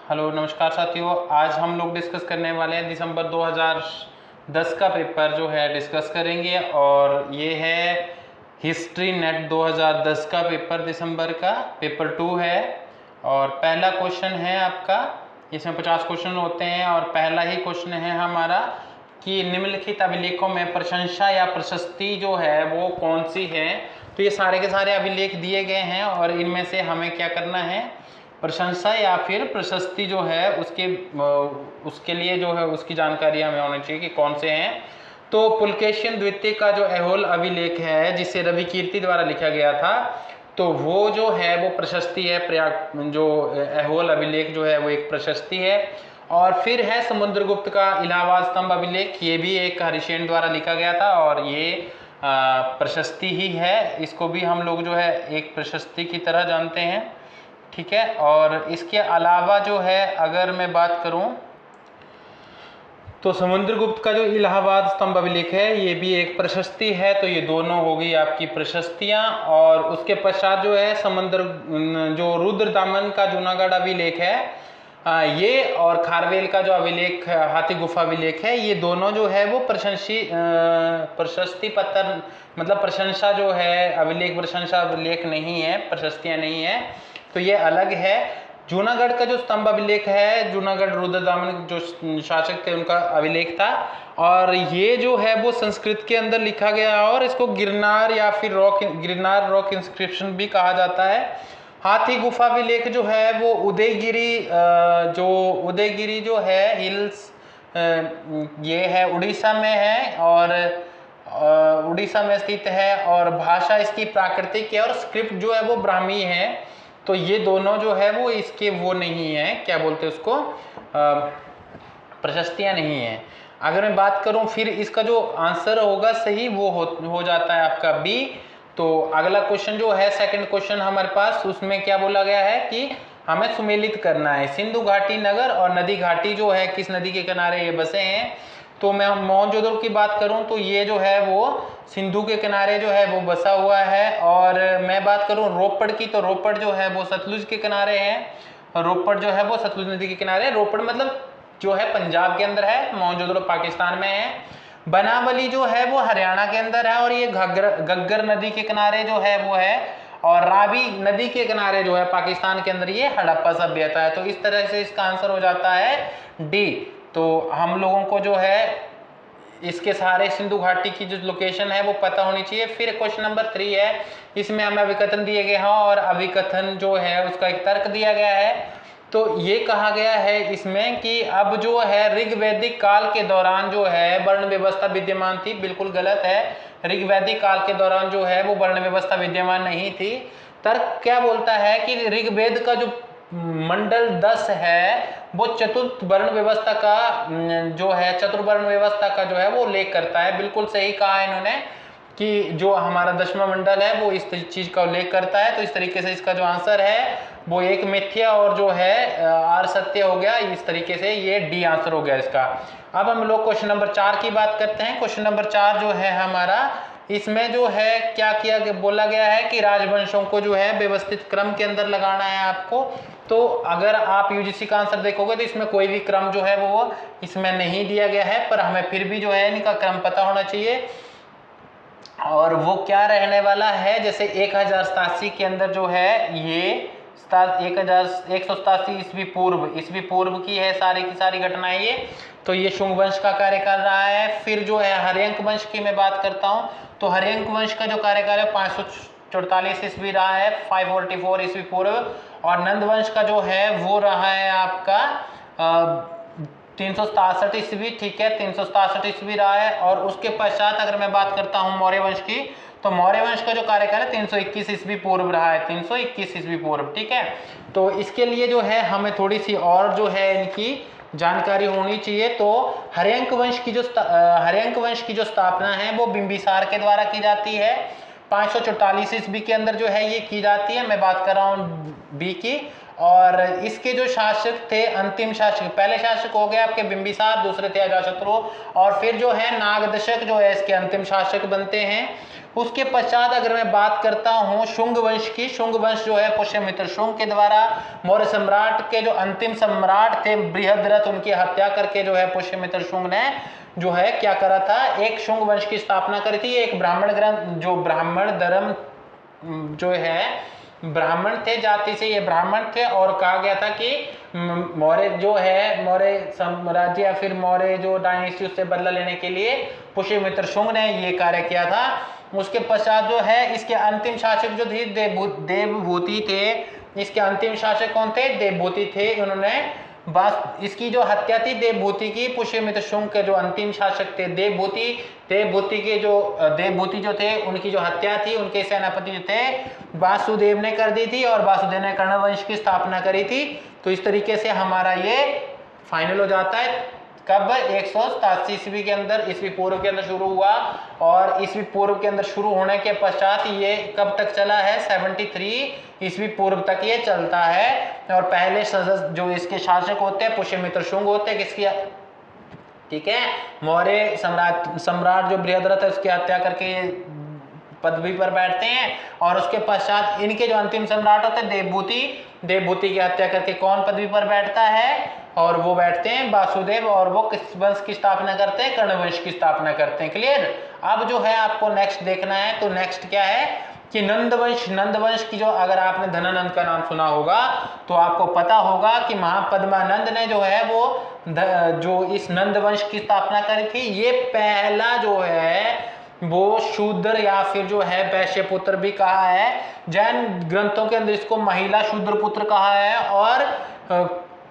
Hello नमस्कार साथियों। आज हम लोग डिस्कस करने वाले हैं दिसंबर 2010 का पेपर जो है डिस्कस करेंगे और ये है हिस्ट्री नेट 2010 का पेपर, दिसंबर का पेपर 2 है। और पहला क्वेश्चन है आपका, इसमें 50 क्वेश्चन होते हैं और पहला ही क्वेश्चन है हमारा कि निम्नलिखित अभिलेखों में प्रशंसा या प्रशस्ति जो है वो कौन सी है। तो ये सारे के सारे अभिलेख दिए गए हैं और इनमें से हमें क्या करना है, प्रशंसा या फिर प्रशस्ति जो है उसके लिए जो है उसकी जानकारी हमें होनी चाहिए कि कौन से हैं। तो पुलकेशिन द्वितीय का जो ऐहोल अभिलेख है जिसे रवि कीर्ति द्वारा लिखा गया था, तो वो जो है वो प्रशस्ति है। प्रयाग जो ऐहोल अभिलेख जो है वो एक प्रशस्ति है। और फिर है समुद्रगुप्त का इलाहाबाद स्तंभ अभिलेख, ये भी एक हरिसेन द्वारा लिखा गया था और ये प्रशस्ति ही है। इसको भी हम लोग जो है एक प्रशस्ति की तरह जानते हैं, ठीक है। और इसके अलावा जो है अगर मैं बात करूं तो समुद्रगुप्त का जो इलाहाबाद स्तंभ अभिलेख है ये भी एक प्रशस्ति है। तो ये दोनों हो गई आपकी प्रशस्तियां। और उसके पश्चात जो है जो रुद्रदामन का जूनागढ़ अभिलेख है ये, और खारवेल का जो अभिलेख हाथी गुफा अभिलेख है, ये दोनों जो है वो प्रशस्ति पत्र मतलब प्रशंसा जो है अभिलेख, प्रशंसा अभिलेख नहीं है, प्रशस्तियां नहीं है, तो ये अलग है। जूनागढ़ का जो स्तंभ अभिलेख है, जूनागढ़ रुद्रदामन जो शासक थे उनका अभिलेख था और ये जो है वो संस्कृत के अंदर लिखा गया और इसको गिरनार या फिर गिरनार रॉक इंस्क्रिप्शन भी कहा जाता है। हाथी गुफा अभिलेख जो है वो उदयगिरी जो है हिल्स, ये है उड़ीसा में है और उड़ीसा में स्थित है। और भाषा इसकी प्राकृतिक है और स्क्रिप्ट जो है वो ब्राह्मी है। तो ये दोनों जो है वो इसके वो नहीं है, क्या बोलते हैं उसको, प्रशस्तियां नहीं है। अगर मैं बात करूं फिर इसका जो आंसर होगा सही वो हो जाता है आपका बी। तो अगला क्वेश्चन जो है सेकंड क्वेश्चन हमारे पास, उसमें क्या बोला गया है कि हमें सुमेलित करना है सिंधु घाटी नगर और नदी घाटी जो है किस नदी के किनारे ये बसे हैं। तो मैं मोहनजोदड़ो की बात करूं तो ये जो है वो सिंधु के किनारे जो है वो बसा हुआ है। और मैं बात करूं रोपड़ की तो रोपड़ जो है वो सतलुज के किनारे है। रोपड़ जो है वो सतलुज नदी के किनारे, रोपड़ मतलब जो है पंजाब के अंदर है, मोहनजोदड़ो पाकिस्तान में है। बनावली जो है वो हरियाणा के अंदर है और ये घग्गर नदी के किनारे जो है वो है। और रावी नदी के किनारे जो है पाकिस्तान के अंदर ये हड़प्पा सभ्यता है। तो इस तरह से इसका आंसर हो जाता है डी। तो हम लोगों को जो है इसके सारे सिंधु घाटी की जो लोकेशन है वो पता होनी चाहिए। फिर क्वेश्चन नंबर 3 है, इसमें हमें अभिकथन दिए गए हैं और अभिकथन जो है उसका एक तर्क दिया गया है। तो ये कहा गया है इसमें कि अब जो है ऋग्वैदिक काल के दौरान जो है वर्ण व्यवस्था विद्यमान थी, बिल्कुल गलत है। ऋग्वैदिक काल के दौरान जो है वो वर्ण व्यवस्था विद्यमान नहीं थी। तर्क क्या बोलता है कि ऋग्वेद का जो मंडल 10 है वो चतुर्थ वर्ण व्यवस्था का जो है चतुर्वर्ण व्यवस्था का जो है वो उल्लेख करता है। बिल्कुल सही कहा इन्होंने कि जो हमारा 10वां मंडल है वो इस चीज का उल्लेख करता है। तो इस तरीके से इसका जो आंसर है वो एक मिथ्या और जो है आर सत्य हो गया। इस तरीके से ये डी आंसर हो गया इसका। अब हम लोग क्वेश्चन नंबर 4 की बात करते हैं। क्वेश्चन नंबर 4 जो है हमारा, इसमें जो है क्या बोला गया है कि राजवंशों को जो है व्यवस्थित क्रम के अंदर लगाना है आपको। तो अगर आप यूजीसी का आंसर देखोगे तो इसमें कोई भी क्रम जो है वो इसमें नहीं दिया गया है, पर हमें फिर भी जो है इनका क्रम पता होना चाहिए। और वो क्या रहने वाला है, जैसे 1087 के अंदर जो है ये 1187 ईस्वी पूर्व की है सारी की सारी घटनाएं ये। तो ये शुंग वंश का कार्यकाल रहा है। फिर जो है हर्यंक वंश की मैं बात करता हूँ तो हर्यंक वंश का जो कार्यकाल है 544 ईस्वी रहा है, 544 ईस्वी पूर्व। और नंद वंश का जो है वो रहा है आपका 367 ईस्वी, ठीक है, 367 ईस्वी रहा है। और उसके पश्चात अगर मैं बात करता हूँ मौर्य वंश की तो मौर्य वंश का जो कार्यकाल है 321 ईस्वी पूर्व रहा है, 321 ईस्वी पूर्व, ठीक है। तो इसके लिए जो है हमें थोड़ी सी और जो है इनकी जानकारी होनी चाहिए। तो हर्यंक वंश की जो स्थापना है वो बिंबिसार के द्वारा की जाती है, 544 ईस्वी के अंदर जो है ये की जाती है। मैं बात कर रहा हूँ बी की। और इसके जो शासक थे, अंतिम शासक, पहले शासक हो गए आपके बिंबिसार, दूसरे थे अजातशत्रु, और फिर जो है नागदशक जो है इसके अंतिम शासक बनते हैं। उसके पश्चात अगर मैं बात करता हूँ शुंग वंश की, शुंग वंश जो है पुष्यमित्र शुंग के द्वारा मौर्य सम्राट के जो अंतिम सम्राट थे बृहद्रथ, उनकी हत्या करके जो है पुष्यमित्र शुंग ने जो है क्या करा था, एक शुंग वंश की स्थापना करी थी। एक ब्राह्मण ग्रंथ, जो ब्राह्मण धर्म जो है, ब्राह्मण थे, जाति से ये ब्राह्मण थे, और कहा गया था कि मौर्य जो है, मौर्य साम्राज्य या फिर मौर्य जो डायनेस्टी, उससे बदला लेने के लिए पुष्यमित्र शुंग ने ये कार्य किया था। उसके पश्चात जो है इसके अंतिम शासक जो थे देवभूति थे। इसके अंतिम शासक कौन थे? देवभूति थे। उन्होंने बस इसकी जो हत्या थी देवभूति की, पुष्यमित्र शुंग के जो अंतिम शासक थे देवभूति के जो देवभूति जो थे, उनकी जो हत्या थी, उनके सेनापति जो थे वासुदेव ने कर दी थी, और वासुदेव ने कर्ण वंश की स्थापना करी थी। तो इस तरीके से हमारा ये फाइनल हो जाता है। कब? 187 ईस्वी के अंदर, ईस्वी पूर्व के अंदर शुरू हुआ, और ईस्वी पूर्व के अंदर शुरू होने के पश्चात ये कब तक चला है? 73 ईस्वी पूर्व तक ये चलता है। और पहले जो इसके शासक होते हैं पुष्यमित्र शुंग होते हैं, किसकी, ठीक है, मौर्य सम्राट जो बृहद्रथ है उसकी हत्या करके पदवी पर बैठते हैं। और उसके पश्चात इनके जो अंतिम सम्राट होते हैं देवभूति की हत्या करके कौन पदवी पर बैठता है? और वो बैठते हैं वासुदेव, और वो किस वंश की स्थापना करते हैं? कर्ण वंश की स्थापना करते हैं। क्लियर? अब जो है आपको नेक्स्ट देखना है, तो नेक्स्ट क्या है कि नंदवंश की जो, अगर आपने धनानंद का नाम सुना होगा तो आपको पता होगा कि महापद्मानंद ने जो है वो जो इस नंदवंश की स्थापना करी थी। ये पहला जो है वो शूद्र या फिर जो है वैश्य पुत्र भी कहा है। जैन ग्रंथों के अंदर इसको महिला शूद्र पुत्र कहा है। और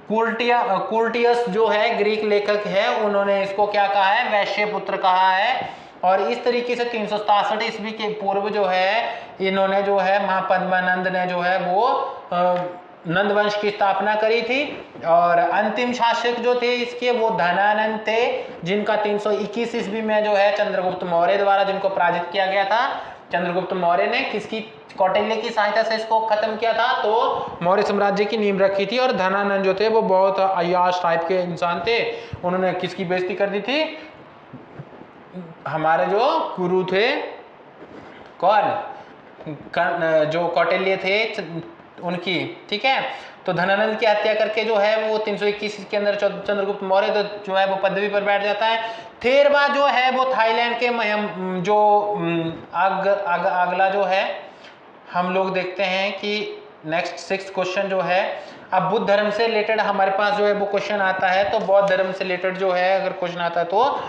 कुर्टियस जो है ग्रीक लेखक है, उन्होंने इसको क्या कहा है? वैश्य पुत्र कहा है। और इस तरीके से 367 ईस्वी के पूर्व जो है इन्होंने जो है महापद्मानंद ने जो है वो नंदवंश की स्थापना करी थी। और अंतिम शासक जो थे इसके वो धनानंद थे, जिनका 321 ईस्वी में जो है चंद्रगुप्त मौर्य द्वारा जिनको पराजित किया गया था। चंद्रगुप्त मौर्य ने किसकी, कौटिल्य की सहायता से इसको खत्म किया था, तो मौर्य साम्राज्य की नींव रखी थी। और धनानंद जो थे वो बहुत अय्याश टाइप के इंसान थे, उन्होंने किसकी बेइज्जती कर दी थी? हमारे जो गुरु थे, कौन, जो कौटिल्य थे उनकी, ठीक है। तो धनानंद की हत्या करके जो है वो 321 के अंदर चंद्रगुप्त मौर्य तो जो है वो पदवी पर बैठ जाता है। थेरवा जो है वो थाईलैंड के जो अगला जो है हम लोग देखते हैं कि नेक्स्ट 6 क्वेश्चन जो है, अब बुद्ध धर्म से रिलेटेड हमारे पास जो है वो क्वेश्चन आता है। तो बौद्ध धर्म से रिलेटेड जो है अगर क्वेश्चन आता है, तो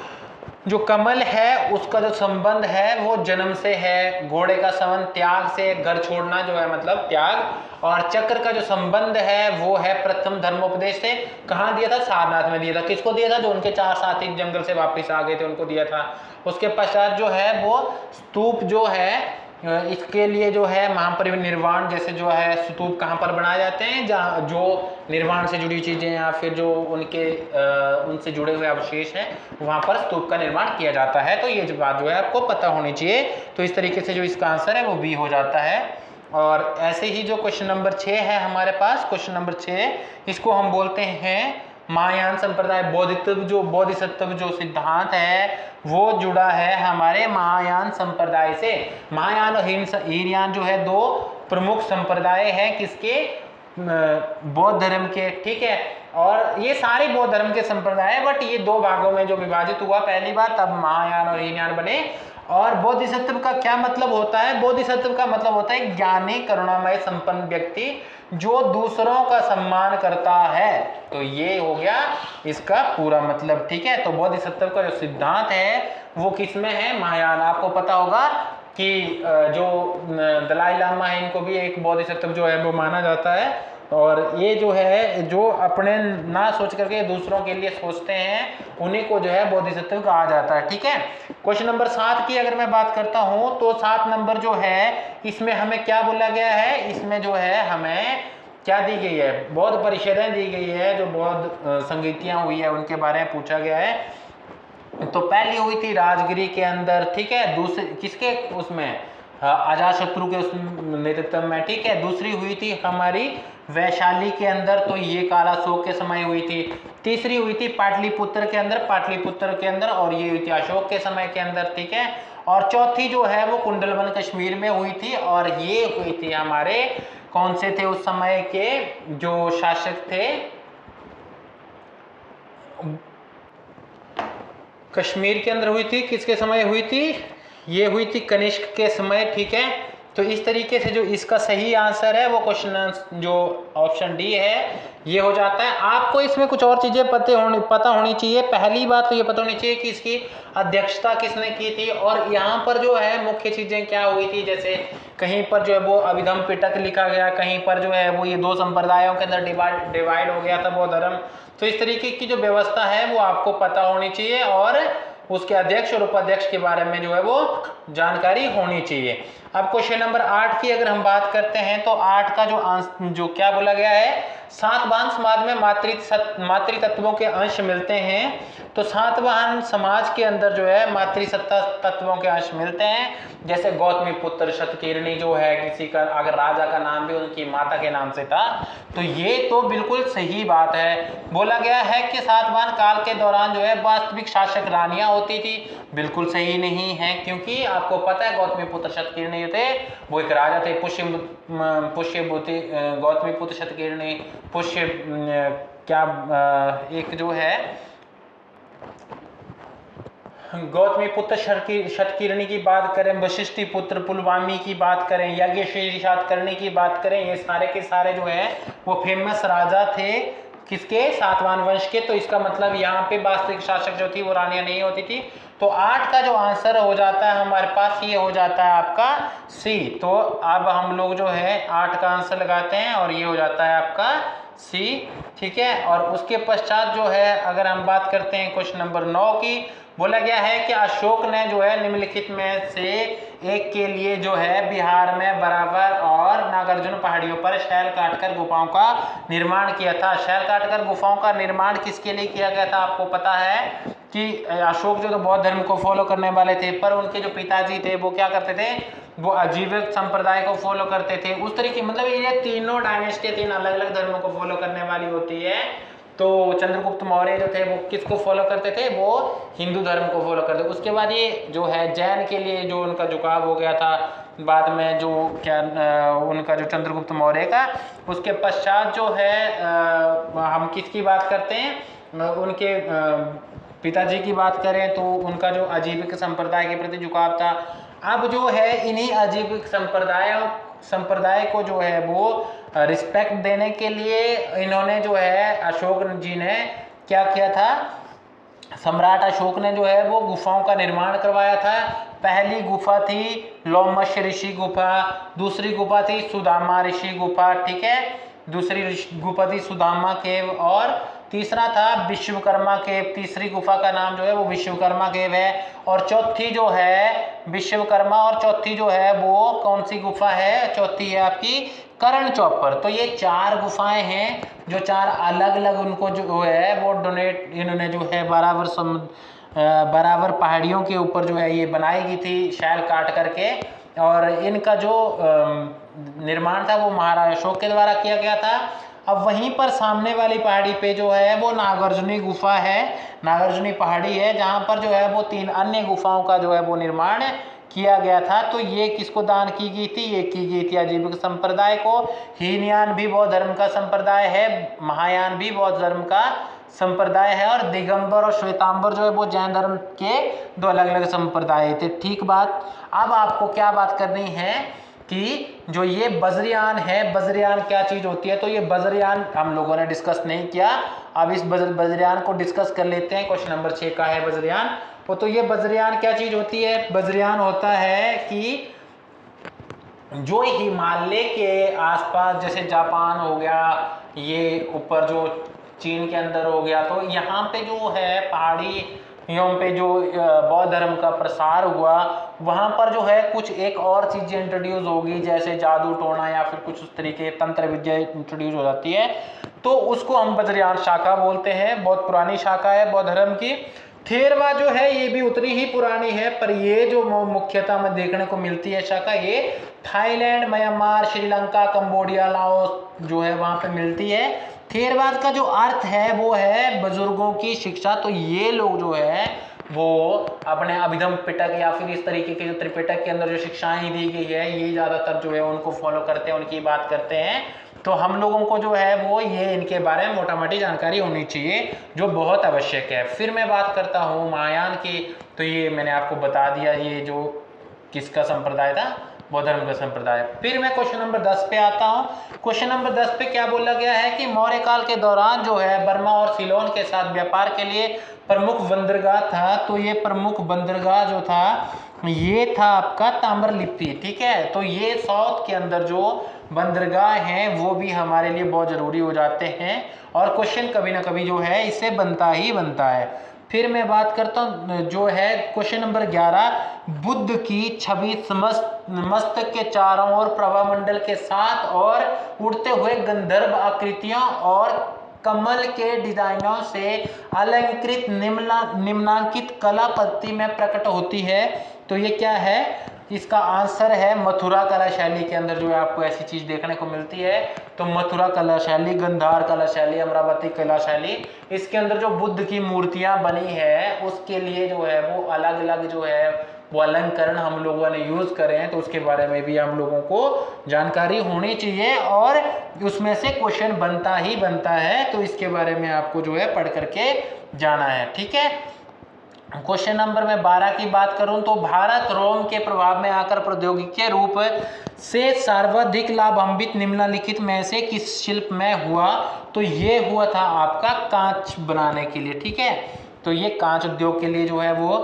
जो कमल है उसका जो संबंध है वो जन्म से है, घोड़े का संबंध त्याग से, घर छोड़ना जो है मतलब त्याग, और चक्र का जो संबंध है वो है प्रथम धर्मोपदेश से। कहाँ दिया था? सारनाथ में दिया था। किसको दिया था? जो उनके 4 साथी जंगल से वापस आ गए थे उनको दिया था। उसके पश्चात जो है वो स्तूप जो है, इसके लिए जो है महापरिनिर्वाण जैसे जो है स्तूप कहाँ पर बनाए जाते हैं? जहाँ जो निर्वाण से जुड़ी चीजें या फिर जो उनसे जुड़े हुए अवशेष हैं वहाँ पर स्तूप का निर्माण किया जाता है। तो ये जो बात जो है आपको पता होनी चाहिए। तो इस तरीके से जो इसका आंसर है वो बी हो जाता है। और ऐसे ही जो क्वेश्चन नंबर 6 है हमारे पास, क्वेश्चन नंबर 6 इसको हम बोलते हैं महायान संप्रदाय। बोधिसत्व जो सिद्धांत है वो जुड़ा है हमारे महायान संप्रदाय से। महायान और हीनयान जो है 2 प्रमुख संप्रदाय हैं किसके? बौद्ध धर्म के, ठीक है। और ये सारे बौद्ध धर्म के संप्रदाय है, बट ये 2 भागों में जो विभाजित हुआ पहली बार, तब महायान और हीनयान बने। और बोधिसत्व का क्या मतलब होता है? बोधिसत्व का मतलब होता है ज्ञानी करुणामय संपन्न व्यक्ति जो दूसरों का सम्मान करता है। तो ये हो गया इसका पूरा मतलब, ठीक है। तो बोधिसत्व का जो सिद्धांत है वो किसमें है? महायान। आपको पता होगा कि जो दलाई लामा है इनको भी एक बोधिसत्व जो है वो माना जाता है। और ये जो है जो अपने ना सोच करके दूसरों के लिए सोचते हैं उन्हीं को जो है बोधिसत्व कहा जाता है, ठीक है। क्वेश्चन नंबर 7 की अगर मैं बात करता हूं, तो 7 नंबर जो है इसमें हमें क्या बोला गया है? इसमें जो है हमें क्या दी गई है? बौद्ध परिषदें दी गई है, जो बौद्ध संगीतियां हुई है उनके बारे में पूछा गया है। तो पहली हुई थी राजगिरी के अंदर, ठीक है। दूसरी किसके? उसमें अजातशत्रु के उस नेतृत्व में, ठीक है। दूसरी हुई थी हमारी वैशाली के अंदर, तो ये काला अशोक के समय हुई थी। तीसरी हुई थी पाटलिपुत्र के अंदर, और ये हुई थी अशोक के समय के अंदर, ठीक है। और चौथी जो है वो कुंडलवन कश्मीर में हुई थी, और ये हुई थी हमारे कौन से थे उस समय के जो शासक थे, कश्मीर के अंदर हुई थी। किसके समय हुई थी? ये हुई थी कनिष्क के समय, ठीक है। तो इस तरीके से जो इसका सही आंसर है वो क्वेश्चन जो ऑप्शन डी है ये हो जाता है। आपको इसमें कुछ और चीजें पता होनी चाहिए। पहली बात तो ये पता होनी चाहिए कि इसकी अध्यक्षता किसने की थी, और यहाँ पर जो है मुख्य चीजें क्या हुई थी। जैसे कहीं पर जो है वो अभिधम पिटक लिखा गया, कहीं पर जो है वो ये दो संप्रदायों के अंदर डिवाइड हो गया था बौद्ध धर्म। तो इस तरीके की जो व्यवस्था है वो आपको पता होनी चाहिए, और उसके अध्यक्ष और उपाध्यक्ष के बारे में जो है वो जानकारी होनी चाहिए। अब क्वेश्चन नंबर 8 की अगर हम बात करते हैं तो 8 का जो क्या बोला गया है, सातवाहन समाज में मातृतत्वों के अंश मिलते हैं। तो सातवाहन समाज के अंदर जो है मातृसत्ता तत्वों के अंश मिलते हैं। जैसे गौतमी पुत्र शतकीर्णी जो है, किसी का अगर राजा का नाम भी उनकी माता के नाम से था, तो ये तो बिल्कुल सही बात है। बोला गया है कि सातवाहन काल के दौरान जो है वास्तविक शासक रानियां होती थी, बिल्कुल सही नहीं है, क्योंकि आपको पता है गौतमी पुत्र शतकीर्णी थे वो एक राजा थे। पुष्यभूति गौतमी पुत्र शतकीर्णी एक जो है गौतमी पुत्र शतकीर्णी की बात करें, वशिष्ठी पुत्र पुलवामी की बात करें, यज्ञश्री सातकर्णी की बात करें, ये सारे के सारे जो है वो फेमस राजा थे किसके? सातवाहन वंश के। तो इसका मतलब यहाँ पे वास्तविक शासक जो थी वो रानियां नहीं होती थी। तो 8 का जो आंसर हो जाता है हमारे पास ये हो जाता है आपका सी। तो अब हम लोग जो है 8 का आंसर लगाते हैं और ये हो जाता है आपका सी, ठीक है। और उसके पश्चात जो है अगर हम बात करते हैं क्वेश्चन नंबर 9 की, बोला गया है कि अशोक ने जो है निम्नलिखित में से एक के लिए जो है बिहार में बराबर और नागार्जुन पहाड़ियों पर शैल काटकर गुफाओं का निर्माण किया था। शैल काटकर गुफाओं का निर्माण किसके लिए किया गया था? आपको पता है कि अशोक जो तो बौद्ध धर्म को फॉलो करने वाले थे, पर उनके जो पिताजी थे वो क्या करते थे? वो आजीविक संप्रदाय को फॉलो करते थे। उस तरीके मतलब ये तीनों डायनेस्टी तीन अलग अलग धर्मों को फॉलो करने वाली होती है। तो चंद्रगुप्त मौर्य जो थे वो किसको फॉलो करते थे? वो हिंदू धर्म को फॉलो करते। उसके बाद ये जो है जैन के लिए जो उनका झुकाव हो गया था बाद में, जो क्या उनका जो चंद्रगुप्त मौर्य का, उसके पश्चात जो है हम किसकी बात करते हैं? उनके पिताजी की बात करें तो उनका जो आजीविक संप्रदाय के प्रति झुकाव था। अब जो है इन्हीं आजीविक संप्रदाय को जो है वो रिस्पेक्ट देने के लिए इन्होंने जो है अशोक जी ने क्या किया था? सम्राट अशोक ने जो है वो गुफाओं का निर्माण करवाया था। पहली गुफा थी लोमश ऋषि गुफा, दूसरी गुफा थी सुदामा ऋषि गुफा, ठीक है। दूसरी गुफा थी सुदामा केव, और तीसरा था विश्वकर्मा केव। तीसरी गुफा का नाम जो है वो विश्वकर्मा केव है। और चौथी जो है विश्वकर्मा, और चौथी जो है वो कौन सी गुफा है? चौथी है आपकी करण चौपर। तो ये 4 गुफाएं हैं जो 4 अलग अलग उनको जो है वो डोनेट इन्होंने जो है बराबर पहाड़ियों के ऊपर जो है ये बनाई गई थी शैल काट करके। और इनका जो निर्माण था वो महाराजा अशोक के द्वारा किया गया था। अब वहीं पर सामने वाली पहाड़ी पे जो है वो नागार्जुनी गुफा है, नागार्जुनी पहाड़ी है, जहाँ पर जो है वो 3 अन्य गुफाओं का जो है वो निर्माण किया गया था। तो ये किसको दान की गई थी? ये की गई थी आजीविक संप्रदाय को। हीनयान भी बौद्ध धर्म का संप्रदाय है, महायान भी बौद्ध धर्म का संप्रदाय है, और दिगंबर और श्वेतांबर जो है वो जैन धर्म के 2 अलग अलग संप्रदाय थे, ठीक बात। अब आपको क्या बात करनी है कि जो ये बज्रयान है, बज्रयान क्या चीज होती है? तो ये बज्रयान हम लोगों ने डिस्कस नहीं किया, अब इस बज्रयान को डिस्कस कर लेते हैं। क्वेश्चन नंबर 6 का है बज्रयान। तो ये बज्रयान क्या चीज होती है? बज्रयान होता है कि जो हिमालय के आसपास, जैसे जापान हो गया, ये ऊपर जो चीन के अंदर हो गया, तो यहाँ पे जो है पहाड़ी पे जो बौद्ध धर्म का प्रसार हुआ, वहाँ पर जो है कुछ एक और चीजें इंट्रोड्यूस होगी, जैसे जादू टोना या फिर कुछ उस तरीके तंत्र विद्या इंट्रोड्यूस हो जाती है। तो उसको हम बज्रयान शाखा बोलते हैं, बहुत पुरानी शाखा है बौद्ध धर्म की। थेरवा जो है ये भी उतनी ही पुरानी है, पर ये जो मुख्यतः में देखने को मिलती है शाखा, ये Thailand, Myanmar, Sri Lanka, Cambodia, Laos जो है वहां पे मिलती है। थेरवाद का जो अर्थ है वो है बुजुर्गों की शिक्षा। तो ये लोग जो है वो अपने अभिधम पिटक या फिर इस तरीके के जो त्रिपिटक के अंदर जो शिक्षाएं दी गई है ये ज्यादातर जो है उनको फॉलो करते हैं, उनकी बात करते हैं। तो हम लोगों को जो है वो ये इनके बारे में मोटा मोटी जानकारी होनी चाहिए, जो बहुत आवश्यक है। फिर मैं बात करता हूँ महायान की। तो ये मैंने आपको बता दिया, ये जो किसका संप्रदाय था, बौद्ध धर्म का संप्रदाय। फिर मैं क्वेश्चन नंबर 10 पे आता हूँ। क्वेश्चन नंबर 10 पे क्या बोला गया है कि मौर्य काल के दौरान जो है बर्मा और सिलोन के साथ व्यापार के लिए प्रमुख बंदरगाह था। तो ये प्रमुख बंदरगाह जो था ये था आपका ताम्रलिप्ति, ठीक है। तो ये साउथ के अंदर जो बंदरगाह हैं वो भी हमारे लिए बहुत जरूरी हो जाते हैं, और क्वेश्चन कभी ना कभी जो है इससे बनता ही बनता है। फिर मैं बात करता हूँ जो है क्वेश्चन नंबर 11, बुद्ध की छवि मस्तक के चारों ओर प्रभामंडल के साथ और उड़ते हुए गंधर्व आकृतियों और कमल के डिजाइनों से अलंकृत निम्नांकित कला पद्धति में प्रकट होती है। तो ये क्या है, इसका आंसर है मथुरा कला शैली के अंदर जो है आपको ऐसी चीज देखने को मिलती है। तो मथुरा कला शैली, गंधार कला शैली, अमरावती कला शैली, इसके अंदर जो बुद्ध की मूर्तियां बनी है उसके लिए जो है वो अलग अलग जो है वो अलंकरण हम लोगों ने यूज करे हैं। तो उसके बारे में भी हम लोगों को जानकारी होनी चाहिए, और उसमें से क्वेश्चन बनता ही बनता है। तो इसके बारे में आपको जो है पढ़ करके जाना है, ठीक है। क्वेश्चन नंबर में 12 की बात करूं तो भारत रोम के प्रभाव में आकर प्रौद्योगिकी के रूप से सर्वाधिक लाभान्वित निम्नलिखित में से किस शिल्प में हुआ। तो ये हुआ था आपका कांच बनाने के लिए, ठीक है। तो ये कांच उद्योग के लिए जो है वो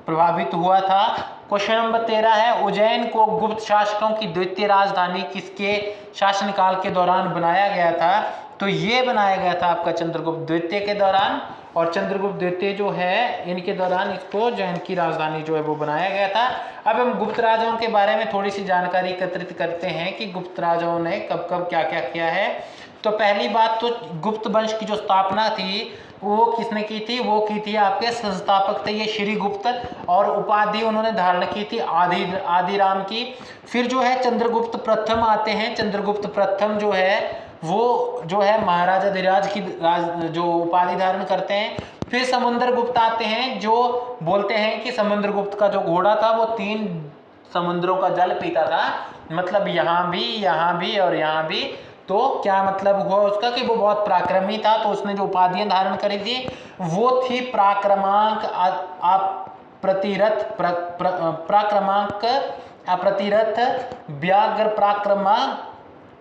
प्रभावित हुआ था। क्वेश्चन नंबर 13 है, उज्जैन को गुप्त शासकों की द्वितीय राजधानी किसके शासनकाल के दौरान बनाया गया था। तो ये बनाया गया था आपका चंद्रगुप्त द्वितीय के दौरान, और चंद्रगुप्त द्वितीय जो है इनके दौरान इसको उज्जैन की राजधानी जो है वो बनाया गया था। अब हम गुप्त राजाओं के बारे में थोड़ी सी जानकारी एकत्रित करते हैं कि गुप्त राजाओं ने कब कब क्या क्या किया है। तो पहली बात तो गुप्त वंश की जो स्थापना थी वो किसने की थी, वो की थी आपके संस्थापक थे ये श्री गुप्त, और उपाधि उन्होंने धारण की थी आदिराम की। फिर जो है चंद्रगुप्त प्रथम आते हैं। चंद्रगुप्त प्रथम जो है वो जो है महाराजा धीराज की जो उपाधि धारण करते हैं। फिर समुद्रगुप्त आते हैं, जो बोलते हैं कि समुद्रगुप्त का जो घोड़ा था वो 3 समुद्रों का जल पीता था, मतलब यहाँ भी और यहाँ भी। तो क्या मतलब हुआ उसका कि वो बहुत पराक्रमी था। तो उसने जो उपाधियां धारण करी थी वो थी पराक्रमांक, पराक्रमांक, अप्रतिरथ, व्याघ्र पराक्रमांक,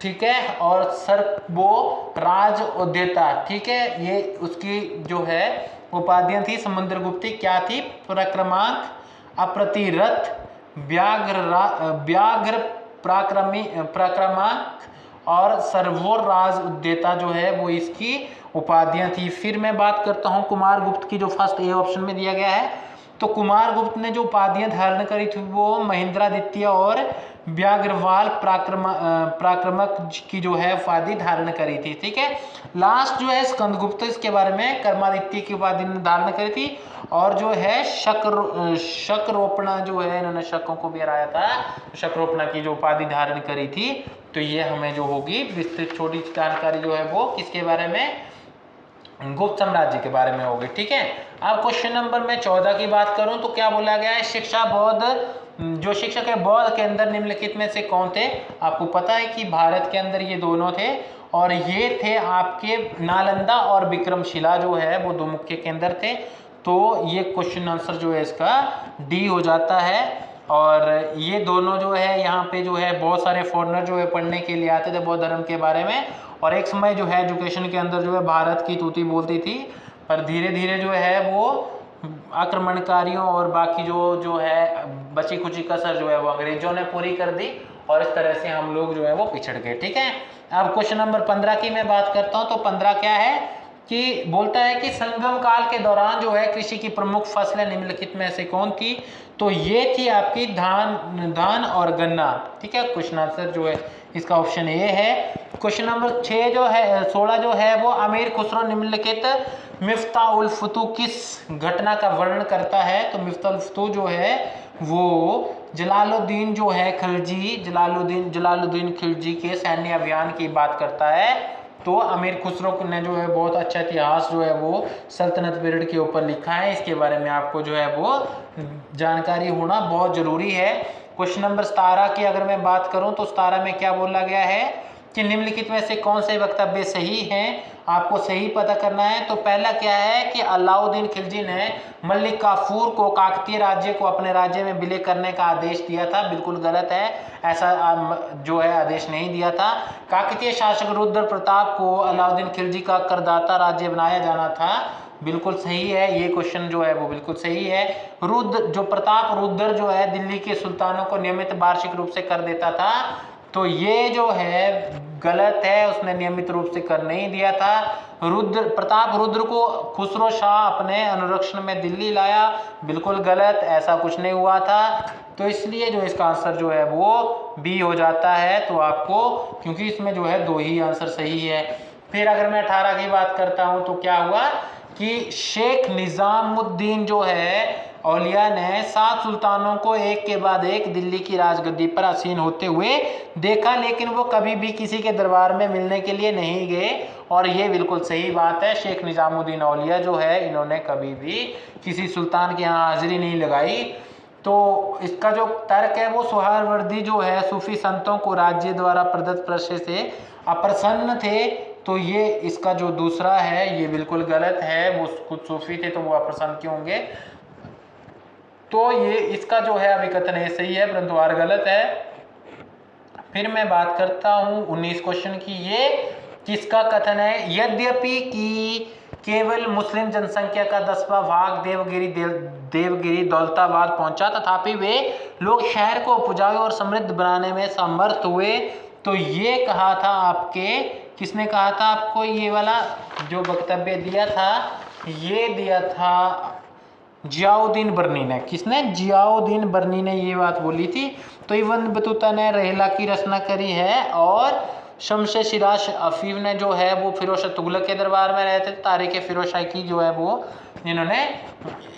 ठीक है, और सर्वो राज उद्यता, ठीक है। ये उसकी जो है उपाधियां थी समुद्रगुप्ती, क्या थी, पराक्रमांक, अप्रतिरथ, व्याघ्र पराक्रमांक और सर्वोराज उद्यता जो है वो इसकी उपाधियां थी। फिर मैं बात करता हूं कुमार गुप्त की, जो फर्स्ट ए ऑप्शन में दिया गया है। तो कुमार गुप्त ने जो उपाधियां धारण करी थी वो महेंद्रादित्य और व्याघ्रवाल पराक्रमक की जो है उपाधि धारण करी थी, ठीक है। लास्ट जो है स्कंदगुप्त, इसके बारे में कर्मादित्य की उपाधि धारण करी थी, और जो है शकरोपणा जो है इन्होंने शकों को भी हराया था, शकरोपणा की जो उपाधि धारण करी थी। तो ये हमें जो होगी विस्तृत छोटी जानकारी जो है वो किसके बारे में, गुप्त साम्राज्य के बारे में होगी, ठीक है। अब क्वेश्चन नंबर में 14 की बात करूं तो क्या बोला गया है, शिक्षा बौद्ध, जो शिक्षक है बौद्ध के अंदर निम्नलिखित में से कौन थे। आपको पता है कि भारत के अंदर ये दोनों थे, और ये थे आपके नालंदा और विक्रमशिला जो है वो 2 मुख्य केंद्र थे। तो ये क्वेश्चन आंसर जो है इसका डी हो जाता है। और ये दोनों जो है यहाँ पे जो है बहुत सारे फॉरेनर जो है पढ़ने के लिए आते थे बौद्ध धर्म के बारे में, और एक समय जो है एजुकेशन के अंदर जो है भारत की तूती बोलती थी, पर धीरे धीरे जो है वो आक्रमणकारियों और बाकी जो है बची खुची कसर जो है वो अंग्रेजों ने पूरी कर दी, और इस तरह से हम लोग जो है वो पिछड़ गए, ठीक है। अब क्वेश्चन नंबर 15 की मैं बात करता हूँ। तो 15 क्या है कि बोलता है कि संगम काल के दौरान जो है कृषि की प्रमुख फसलें निम्नलिखित में से कौन थी? तो ये थी आपकी धान और गन्ना। ठीक है, क्वेश्चन आंसर जो है इसका ऑप्शन ए है। क्वेश्चन नंबर 6 जो है 16 जो है वो अमीर खुसरो निम्नलिखित मिफ्ता उल फुतू किस घटना का वर्णन करता है? तो मिफ्ता उल फुतू जो है वो जलालुद्दीन जो है खिलजी, जलालुद्दीन खिलजी के सैन्य अभियान की बात करता है। तो अमीर खुसरो ने जो है बहुत अच्छा इतिहास जो है वो सल्तनत पीरियड के ऊपर लिखा है। इसके बारे में आपको जो है वो जानकारी होना बहुत जरूरी है। क्वेश्चन नंबर 17 की अगर मैं बात करूं तो 17 में क्या बोला गया है कि निम्नलिखित में से कौन से वक्तव्य सही हैं? आपको सही पता करना है। तो पहला क्या है कि अलाउद्दीन खिलजी ने मलिक काफूर को काकतीय राज्य को अपने राज्य में विलय करने का आदेश दिया था। बिल्कुल गलत है, ऐसा जो है आदेश नहीं दिया था। काकतीय शासक रुद्र प्रताप को अलाउद्दीन खिलजी का करदाता राज्य बनाया जाना था। बिल्कुल सही है, ये क्वेश्चन जो है वो बिल्कुल सही है। प्रताप रुद्र जो है दिल्ली के सुल्तानों को नियमित वार्षिक रूप से कर देता था। तो ये जो है गलत है, उसने नियमित रूप से कर नहीं दिया था। प्रताप रुद्र को खुसरो शाह अपने अनुरक्षण में दिल्ली लाया। बिल्कुल गलत, ऐसा कुछ नहीं हुआ था। तो इसलिए जो इसका आंसर जो है वो बी हो जाता है। तो आपको, क्योंकि इसमें जो है 2 ही आंसर सही है। फिर अगर मैं 18 की बात करता हूं तो क्या हुआ कि शेख निजामुद्दीन जो है औलिया ने 7 सुल्तानों को एक के बाद एक दिल्ली की राजगद्दी पर आसीन होते हुए देखा, लेकिन वो कभी भी किसी के दरबार में मिलने के लिए नहीं गए। और ये बिल्कुल सही बात है। शेख निजामुद्दीन औलिया जो है इन्होंने कभी भी किसी सुल्तान के यहाँ हाजिरी नहीं लगाई। तो इसका जो तर्क है वो सुहरावर्दी जो है सूफी संतों को राज्य द्वारा प्रदत्त प्रश्य से अप्रसन्न थे। तो ये इसका जो दूसरा है ये बिल्कुल गलत है। वो खुद सूफी थे तो वो अप्रसन्न क्यों होंगे? तो ये इसका जो है अभी कथन ये सही है, परंतु आर गलत है। फिर मैं बात करता हूं 19 क्वेश्चन की। ये किसका कथन है? यद्यपि कि केवल मुस्लिम जनसंख्या का 10वां भाग देवगिरी दौलताबाद पहुंचा, तथापि वे लोग शहर को उपजाऊ और समृद्ध बनाने में समर्थ हुए। तो ये कहा था आपके, किसने कहा था आपको? ये वाला जो वक्तव्य दिया था ये दिया था जियाउद्दीन बर्नी ने। किसने? जियाउद्दीन बर्नी ने ये बात बोली थी। तो इब्न बतूता ने रहला की रचना करी है और शमशेर सिराज अफीफ ने जो है वो फिरोज शाह तुगलक के दरबार में रहते थे। तारीख फिरोज शाह की जो है वो इन्होंने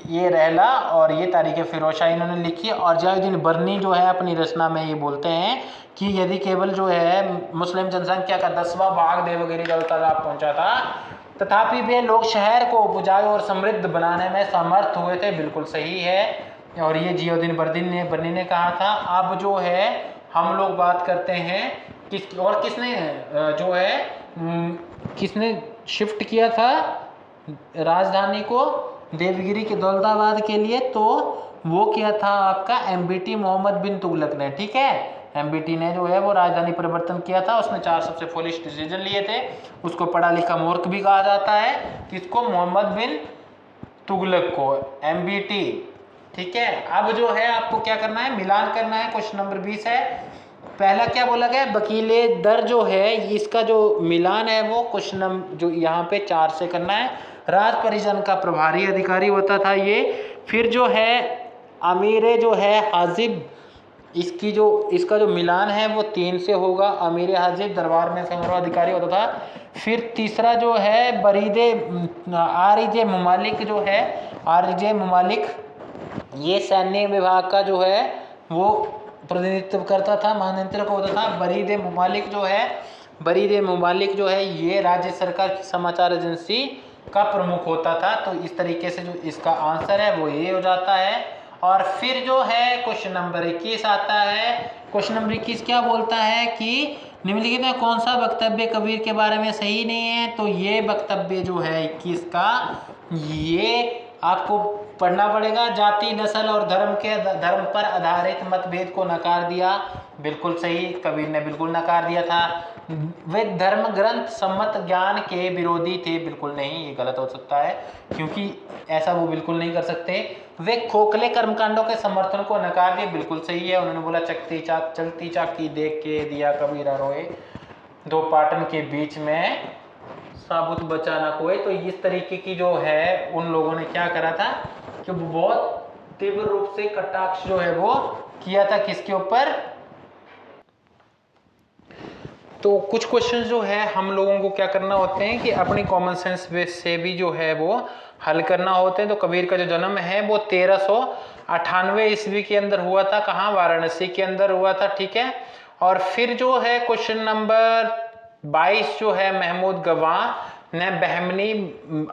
ये रहला और ये तारीख फिरोज शाह इन्होंने लिखी। और जियाउद्दीन बर्नी जो है अपनी रचना में ये बोलते हैं कि यदि केवल जो है मुस्लिम जनसंख्या का 10वां भाग देवगिरी दौलताबाद पहुंचा था, तथापि वे लोग शहर को उपजाऊ और समृद्ध बनाने में समर्थ हुए थे। बिल्कुल सही है, और ये जियाउद्दीन बर्नी ने कहा था। अब जो है हम लोग बात करते हैं किसने जो है किसने शिफ्ट किया था राजधानी को देवगिरी के दौलताबाद के लिए? तो वो किया था आपका एमबीटी मोहम्मद बिन तुगलक ने। ठीक है, एमबीटी ने जो है वो राजधानी परिवर्तन किया था। उसने 4 सबसे फुलिश डिसीजन लिए थे। उसको पढ़ा लिखा मूर्ख भी कहा जाता है। किसको? मोहम्मद बिन तुगलक को, एमबीटी। ठीक है, अब जो है आपको क्या करना है? मिलान करना है। क्वेश्चन नंबर 20 है। पहला क्या बोला गया? वकीले दर जो है इसका जो मिलान है वो क्वेश्चन जो यहाँ पे 4 से करना है। राज परिजन का प्रभारी अधिकारी होता था ये। फिर जो है अमीरे जो है हाजिब, इसका जो मिलान है वो 3 से होगा। अमीर हाजिब दरबार में समारोह अधिकारी होता था। फिर तीसरा जो है बरीदे आरिजे मुमालिक जो है, आरिजे मुमालिक ये सैन्य विभाग का जो है वो प्रतिनिधित्व करता था, महानियंत्रक होता था। बरीदे मुमालिक जो है ये राज्य सरकार की समाचार एजेंसी का प्रमुख होता था। तो इस तरीके से जो इसका आंसर है वो ये हो जाता है। और फिर जो है क्वेश्चन नंबर 21 आता है। क्वेश्चन नंबर 21 क्या बोलता है कि निम्नलिखित में कौन सा वक्तव्य कबीर के बारे में सही नहीं है? तो ये वक्तव्य जो है 21 का ये आपको पढ़ना पड़ेगा। जाति, नस्ल और धर्म पर आधारित मतभेद को नकार दिया। बिल्कुल सही, कबीर ने बिल्कुल नकार दिया था। वे धर्म ग्रंथ सम्मत ज्ञान के विरोधी थे। बिल्कुल नहीं, ये गलत हो सकता है क्योंकि ऐसा वो बिल्कुल नहीं कर सकते। वे खोखले कर्मकांडों के समर्थन को नकार दिए। बिल्कुल सही है, उन्होंने बोला चलती चाकी देख के दिया कबीरा रोए, 2 पाटन के बीच में साबुत बचा ना कोई। तो इस तरीके की जो है उन लोगों ने क्या करा था कि बहुत तीव्र रूप से कटाक्ष जो है वो किया था किसके ऊपर। तो कुछ क्वेश्चंस जो है हम लोगों को क्या करना होते हैं कि अपनी कॉमन सेंस से भी जो है वो हल करना होते हैं। तो कबीर का जो जन्म है वो 1398 ईस्वी के अंदर हुआ था। कहाँ? वाराणसी के अंदर हुआ था, ठीक है। और फिर जो है क्वेश्चन नंबर 22 जो है, महमूद गवाह ने बहमनी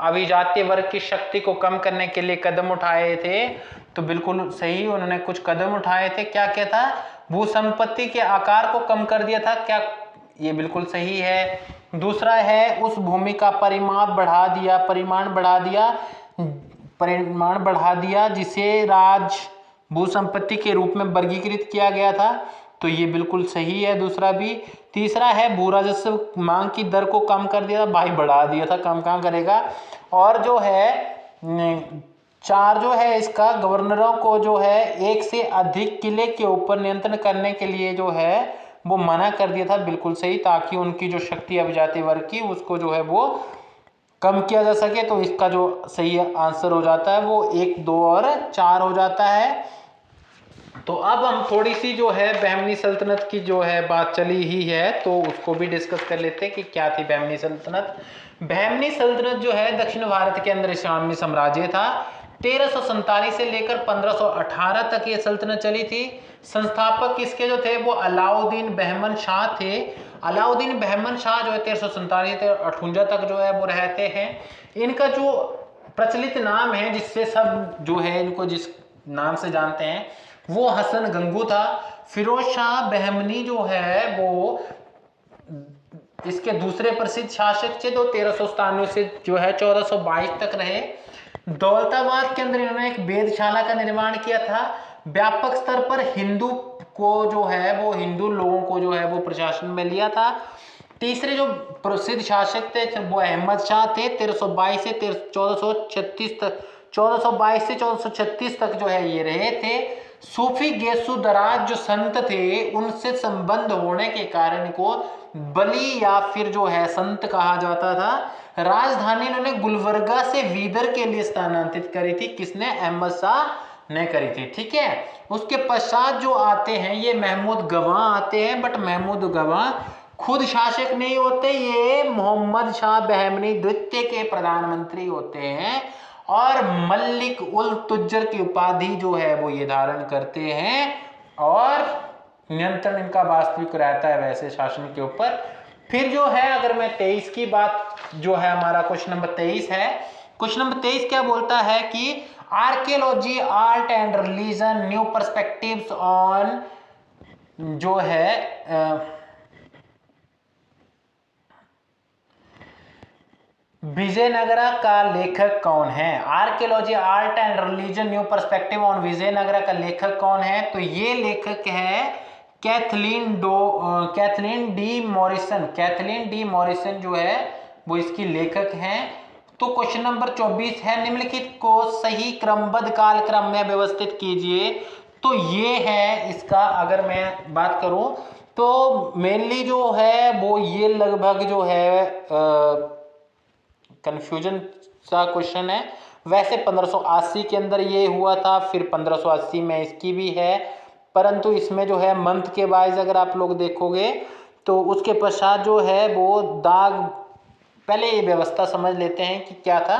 अभिजातीय वर्ग की शक्ति को कम करने के लिए कदम उठाए थे। तो बिल्कुल सही, उन्होंने कुछ कदम उठाए थे। क्या क्या था? भू संपत्ति के आकार को कम कर दिया था। क्या? ये बिल्कुल सही है। दूसरा है उस भूमि का परिमाण बढ़ा दिया जिसे राज भू संपत्ति के रूप में वर्गीकृत किया गया था। तो ये बिल्कुल सही है दूसरा भी। तीसरा है भू राजस्व मांग की दर को कम कर दिया था। भाई बढ़ा दिया था, कम कहाँ करेगा। और जो है 4 जो है इसका, गवर्नरों को जो है एक से अधिक किले के ऊपर नियंत्रण करने के लिए जो है वो मना कर दिया था। बिल्कुल सही, ताकि उनकी जो शक्ति अभिजाती वर्ग की उसको जो है वो कम किया जा सके। तो इसका जो सही आंसर हो जाता है वो 1, 2 और 4 हो जाता है। तो अब हम थोड़ी सी जो है बहमनी सल्तनत की जो है बात चली ही है तो उसको भी डिस्कस कर लेते हैं कि क्या थी बहमनी सल्तनत। बहमनी सल्तनत जो है दक्षिण भारत के अंदर इस्लामी साम्राज्य था। 1347 से लेकर 1518 तक ये सल्तनत चली थी। संस्थापक इसके जो थे वो अलाउद्दीन बहमन शाह थे। अलाउद्दीन बहमन शाह जो है 1347 से 58 तक जो है वो रहते हैं। इनका जो प्रचलित नाम है जिससे सब जो है इनको जिस नाम से जानते हैं वो हसन गंगू था। फिरोज शाह बहमनी जो है वो इसके दूसरे प्रसिद्ध शासक थे। तो 1397 से जो है 1422 तक रहे। दौलताबाद के अंदर इन्होंने एक वेधशाला का निर्माण किया था। व्यापक स्तर पर हिंदू को जो है वो हिंदू लोगों को जो है वो प्रशासन में लिया था। तीसरे जो प्रसिद्ध शासक थे वो अहमद शाह थे। 1322 से 1436 तक 1422 से 1436 तक जो है ये रहे थे। सूफी गेसु दराज जो संत थे उनसे संबंध होने के कारण इनको बली या फिर जो है संत कहा जाता था। राजधानी इन्होंने गुलबर्गा से वीदर के लिए स्थानांतरित करी थी। किसने? अहमद शाह ने करी थी, ठीक है। उसके पश्चात जो आते हैं ये महमूद गवाह आते हैं। बट महमूद गवाह खुद शासक नहीं होते, ये मोहम्मद शाह बहमनी द्वितीय के प्रधानमंत्री होते हैं और मलिक उल तुज्जर की उपाधि जो है वो ये धारण करते हैं और नियंत्रण इनका वास्तविक रहता है वैसे शासन के ऊपर। फिर जो है अगर मैं 23 की बात जो है हमारा क्वेश्चन नंबर 23 है। क्वेश्चन नंबर 23 क्या बोलता है कि archaeology, art and religion, new perspectives on जो है विजयनगरा का लेखक कौन है? Archaeology, art and religion, new perspective on Vijayanagara का लेखक कौन है? तो ये लेखक है Kathleen D Morrison. Kathleen D Morrison जो है वो इसकी लेखक हैं। तो क्वेश्चन नंबर 24 है, निम्नलिखित को सही क्रमबद्ध कालक्रम में व्यवस्थित कीजिए। तो ये है इसका, अगर मैं बात करूं तो मेनली जो है वो ये लगभग जो है कंफ्यूजन सा क्वेश्चन है। वैसे 1580 के अंदर ये हुआ था, फिर 1580 में इसकी भी है, परंतु इसमें जो है मंथ के वाइज अगर आप लोग देखोगे तो उसके पश्चात जो है वो दाग, पहले ये व्यवस्था समझ लेते हैं कि क्या था,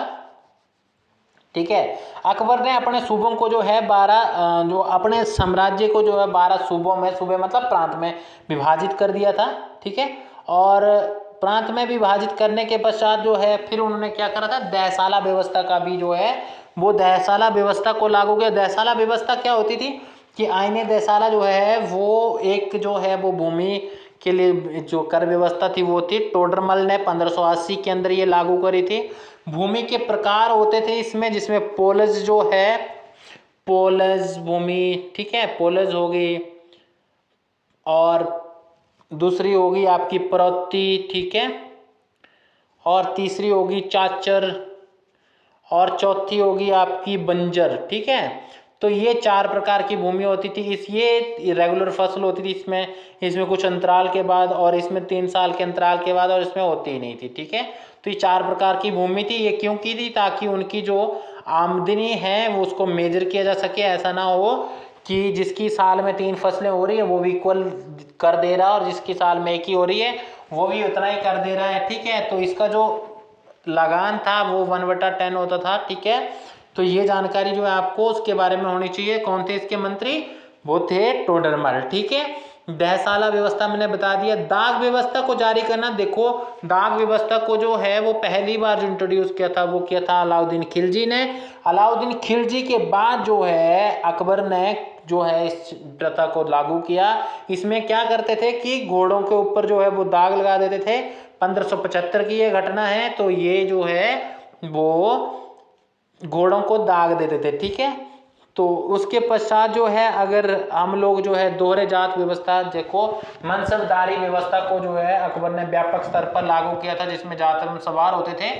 ठीक है। अकबर ने अपने सूबों को जो है 12 जो अपने साम्राज्य को जो है 12 सूबों में, सूबे मतलब प्रांत में विभाजित कर दिया था, ठीक है। और प्रांत में विभाजित करने के पश्चात जो है फिर उन्होंने क्या करा था, दहसाला व्यवस्था का भी जो है वो दहसाला व्यवस्था को लागू किया। दहसाला व्यवस्था क्या होती थी कि आईने दहसाला जो है वो एक जो है वो भूमि के लिए जो कर व्यवस्था थी वो थी। टोडरमल ने 1580 के अंदर ये लागू करी थी। भूमि के प्रकार होते थे इसमें, जिसमें पोलज जो है, पोलज भूमि, ठीक है, पोलज होगी, और दूसरी होगी आपकी परौती, ठीक है, और तीसरी होगी चाचर, और चौथी होगी आपकी बंजर, ठीक है। तो ये 4 प्रकार की भूमि होती थी। ये रेगुलर फसल होती थी इसमें कुछ अंतराल के बाद, और इसमें 3 साल के अंतराल के बाद, और इसमें होती ही नहीं थी। ठीक है, तो ये 4 प्रकार की भूमि थी। ये क्यों की थी? ताकि उनकी जो आमदनी है वो उसको मेजर किया जा सके। ऐसा ना हो कि जिसकी साल में 3 फसलें हो रही है वो भी इक्वल कर दे रहा है, और जिसकी साल में 1 ही हो रही है वो भी उतना ही कर दे रहा है। ठीक है, तो इसका जो लगान था वो 1/10 होता था। ठीक है, तो ये जानकारी जो है आपको उसके बारे में होनी चाहिए। कौन थे इसके मंत्री? वो थे टोडरमल। ठीक है, दहसाला व्यवस्था मैंने बता दिया। दाग व्यवस्था को जारी करना, देखो दाग व्यवस्था को जो है वो पहली बार जो इंट्रोड्यूस किया था वो किया था अलाउद्दीन खिलजी ने। अलाउद्दीन खिलजी के बाद जो है अकबर ने जो है इस प्रथा को लागू किया। इसमें क्या करते थे कि घोड़ों के ऊपर जो है वो दाग लगा देते थे। 1575 की ये घटना है। तो ये जो है वो घोड़ों को दाग देते थे। ठीक है, तो उसके पश्चात जो है अगर हम लोग जो है दोहरे जात व्यवस्था, देखो मनसबदारी व्यवस्था को जो है अकबर ने व्यापक स्तर पर लागू किया था, जिसमें ज्यादातर सवार होते थे।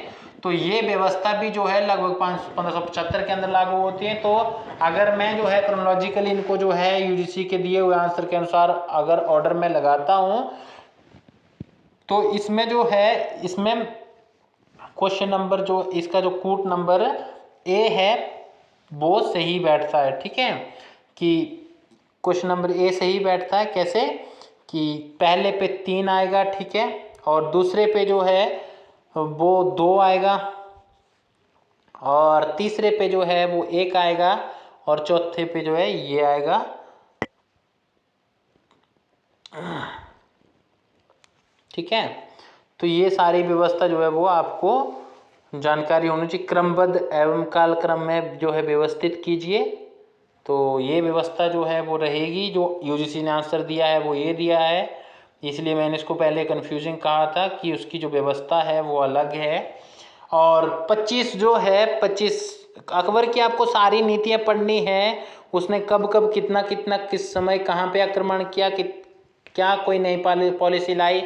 तो ये व्यवस्था भी जो है लगभग 1575 के अंदर लागू होती है। तो अगर मैं जो है क्रोनोलॉजिकली इनको जो है यूजीसी के दिए हुए आंसर के अनुसार अगर ऑर्डर में लगाता हूं, तो इसमें जो है इसमें क्वेश्चन नंबर जो इसका जो कूट नंबर ए है वो सही बैठता है। ठीक है, कि क्वेश्चन नंबर ए सही बैठता है। कैसे? कि पहले पे 3 आएगा, ठीक है, और दूसरे पे जो है वो 2 आएगा, और तीसरे पे जो है वो 1 आएगा, और चौथे पे जो है ये आएगा। ठीक है, तो ये सारी व्यवस्था जो है वो आपको जानकारी होनी चाहिए। क्रमबद्ध एवं कालक्रम में जो है व्यवस्थित कीजिए। तो ये व्यवस्था जो है वो रहेगी। जो यूजीसी ने आंसर दिया है वो ये दिया है, इसलिए मैंने इसको पहले कंफ्यूजिंग कहा था कि उसकी जो व्यवस्था है वो अलग है। और 25 जो है 25 अकबर की आपको सारी नीतियां पढ़नी है। उसने कब कब कितना कितना किस समय कहाँ पे आक्रमण किया, क्या कोई नई पॉलिसी लाई,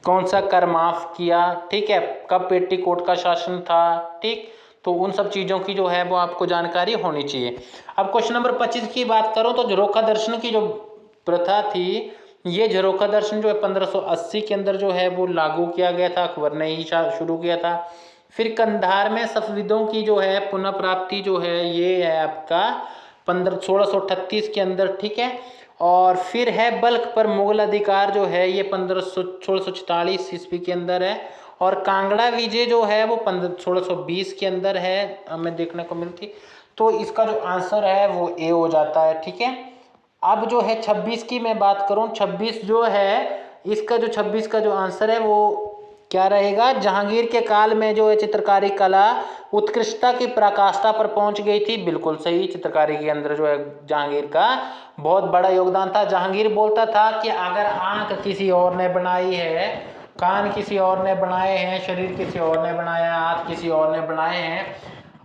कौन सा कर माफ किया, ठीक है, कब पेटीकोट का शासन था। ठीक, तो उन सब चीज़ों की जो है वो आपको जानकारी होनी चाहिए। अब क्वेश्चन नंबर 25 की बात करूं तो झरोखा दर्शन की जो प्रथा थी, ये झरोखा दर्शन जो है 1580 के अंदर जो है वो लागू किया गया था। अकबर ने ही शुरू किया था। फिर कंधार में सफविदों की जो है पुनः प्राप्ति जो है ये है आपका 1638 के अंदर। ठीक है, और फिर है बल्ख पर मुगल अधिकार जो है ये 1644 ईस्वी के अंदर है। और कांगड़ा विजय जो है वो 1620 के अंदर है, हमें देखने को मिलती। तो इसका जो आंसर है वो ए हो जाता है। ठीक है, अब जो है 26 की मैं बात करूं, 26 जो है इसका जो 26 का जो आंसर है वो क्या रहेगा? जहांगीर के काल में जो है चित्रकारी कला उत्कृष्टता की पराकाष्ठा पर पहुंच गई थी। बिल्कुल सही, चित्रकारी के अंदर जो है जहांगीर का बहुत बड़ा योगदान था। जहांगीर बोलता था कि अगर आंख किसी और ने बनाई है, कान किसी और ने बनाए हैं, शरीर किसी और ने बनाया, हाथ किसी और ने बनाए हैं,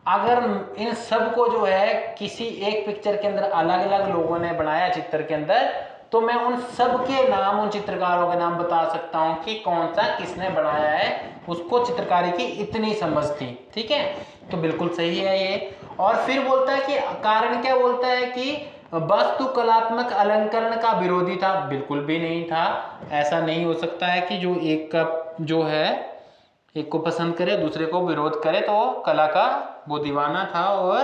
अगर इन सब को जो है किसी एक पिक्चर के अंदर अलग अलग लोगों ने बनाया चित्र के अंदर, तो मैं उन सब के नाम, उन चित्रकारों के नाम बता सकता हूं कि कौन सा किसने बनाया है। उसको चित्रकारी की इतनी समझ थी। ठीक है, तो बिल्कुल सही है ये। और फिर बोलता है कि कारण क्या बोलता है कि वास्तु कलात्मक अलंकरण का विरोधी था। बिल्कुल भी नहीं था। ऐसा नहीं हो सकता है कि जो एक का जो है एक को पसंद करे दूसरे को विरोध करे। तो कला का वो दीवाना था और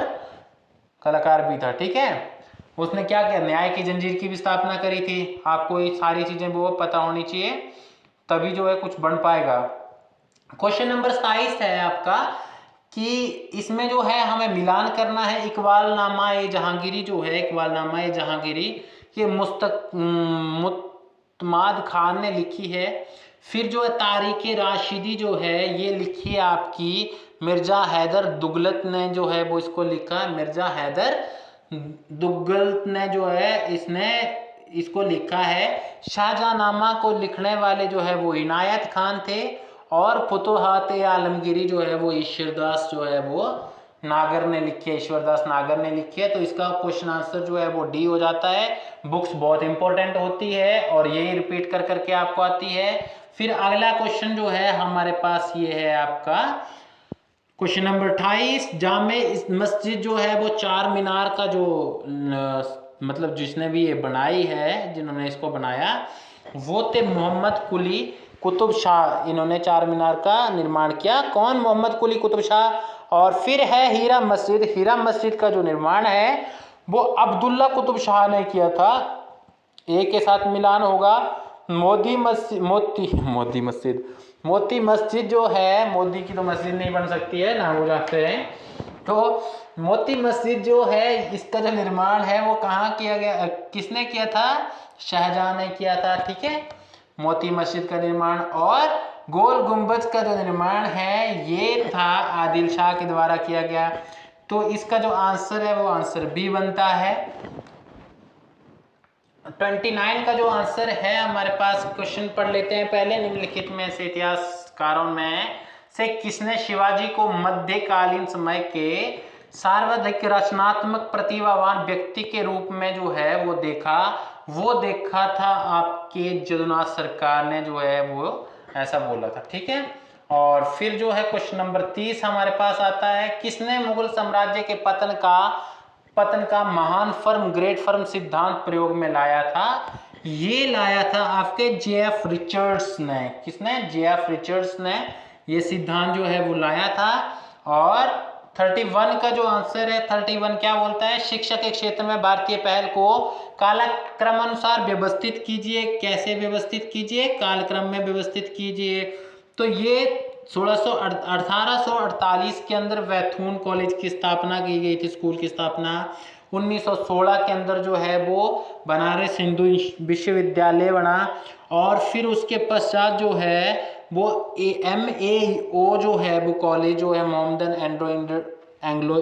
कलाकार भी था। ठीक है, उसने क्या किया? न्याय की जंजीर की भी स्थापना करी थी। आपको ये सारी चीजें वो पता होनी चाहिए, तभी जो है कुछ बन पाएगा। क्वेश्चन नंबर 27 है आपका कि इसमें जो है हमें मिलान करना है। इकबालनामा ए जहांगीरी जो है, इकबालनामा ए जहांगीरी ये मुत्तमाद खान ने लिखी है। फिर जो है तारीख राशिदी जो है ये लिखी है आपकी मिर्जा हैदर दुगलत ने जो है वो इसको लिखा। मिर्जा हैदर दुगलत ने जो है इसने इसको लिखा है। शाहजहांनामा को लिखने वाले जो है वो इनायत खान थे, और फुतुहात आलमगीरी जो है वो ईश्वरदास जो है वो नागर ने लिखी है, ईश्वरदास नागर ने लिखी है। तो इसका क्वेश्चन आंसर जो है वो डी हो जाता है। बुक्स बहुत इंपॉर्टेंट होती है और यही रिपीट कर करके आपको आती है। फिर अगला क्वेश्चन जो है हमारे पास ये है आपका क्वेश्चन नंबर 28, जामे मस्जिद जो है वो चार मीनार का जो मतलब जिसने भी ये बनाई है, जिन्होंने इसको बनाया वो थे मोहम्मद कुली कुतुब शाह। इन्होंने चार मीनार का निर्माण किया। कौन? मोहम्मद कुली कुतुब शाह। और फिर है हीरा मस्जिद। हीरा मस्जिद का जो निर्माण है वो अब्दुल्ला कुतुब शाह ने किया था। ए के साथ मिलान होगा। मोती मस्जिद जो है, मोदी की तो मस्जिद नहीं बन सकती है ना, हो जाते हैं। तो मोती मस्जिद जो है, इसका जो निर्माण है वो कहाँ किया गया, किसने किया था? शाहजहां ने किया था। ठीक है, मोती मस्जिद का निर्माण। और गोल गुंबज का जो निर्माण है ये था आदिल शाह के द्वारा किया गया। तो इसका जो आंसर है वो आंसर बी बनता है। 29 का जो आंसर है हमारे पास, क्वेश्चन पढ़ लेते हैं पहले। निम्नलिखित में से इतिहासकारों में से किसने शिवाजी को मध्यकालीन समय के सर्वाधिक रचनात्मक प्रतिभावान व्यक्ति के रूप में जो है वो देखा था? आपके जदुनाथ सरकार ने जो है वो ऐसा बोला था। ठीक है, और फिर जो है क्वेश्चन नंबर 30 हमारे पास आता है, किसने मुगल साम्राज्य के पतन का महान फर्म ग्रेट फर्म सिद्धांत प्रयोग में लाया था? ये लाया था आपके जेएफ रिचर्ड्स ने। किसने? जेएफ रिचर्ड्स ने ये सिद्धांत जो है वो लाया था। और 31 का जो आंसर है, 31 क्या बोलता है? शिक्षा के क्षेत्र में भारतीय पहल को कालक्रम अनुसार व्यवस्थित कीजिए। कैसे व्यवस्थित कीजिए? कालक्रम में व्यवस्थित कीजिए। तो ये 1848 के अंदर वैथून कॉलेज की स्थापना की गई थी, स्कूल की स्थापना। 1916 के अंदर जो है वो बनारस हिंदू विश्वविद्यालय बना। और फिर उसके पश्चात जो है वो MAO जो है वो कॉलेज जो है मोहम्मदन एंग्लो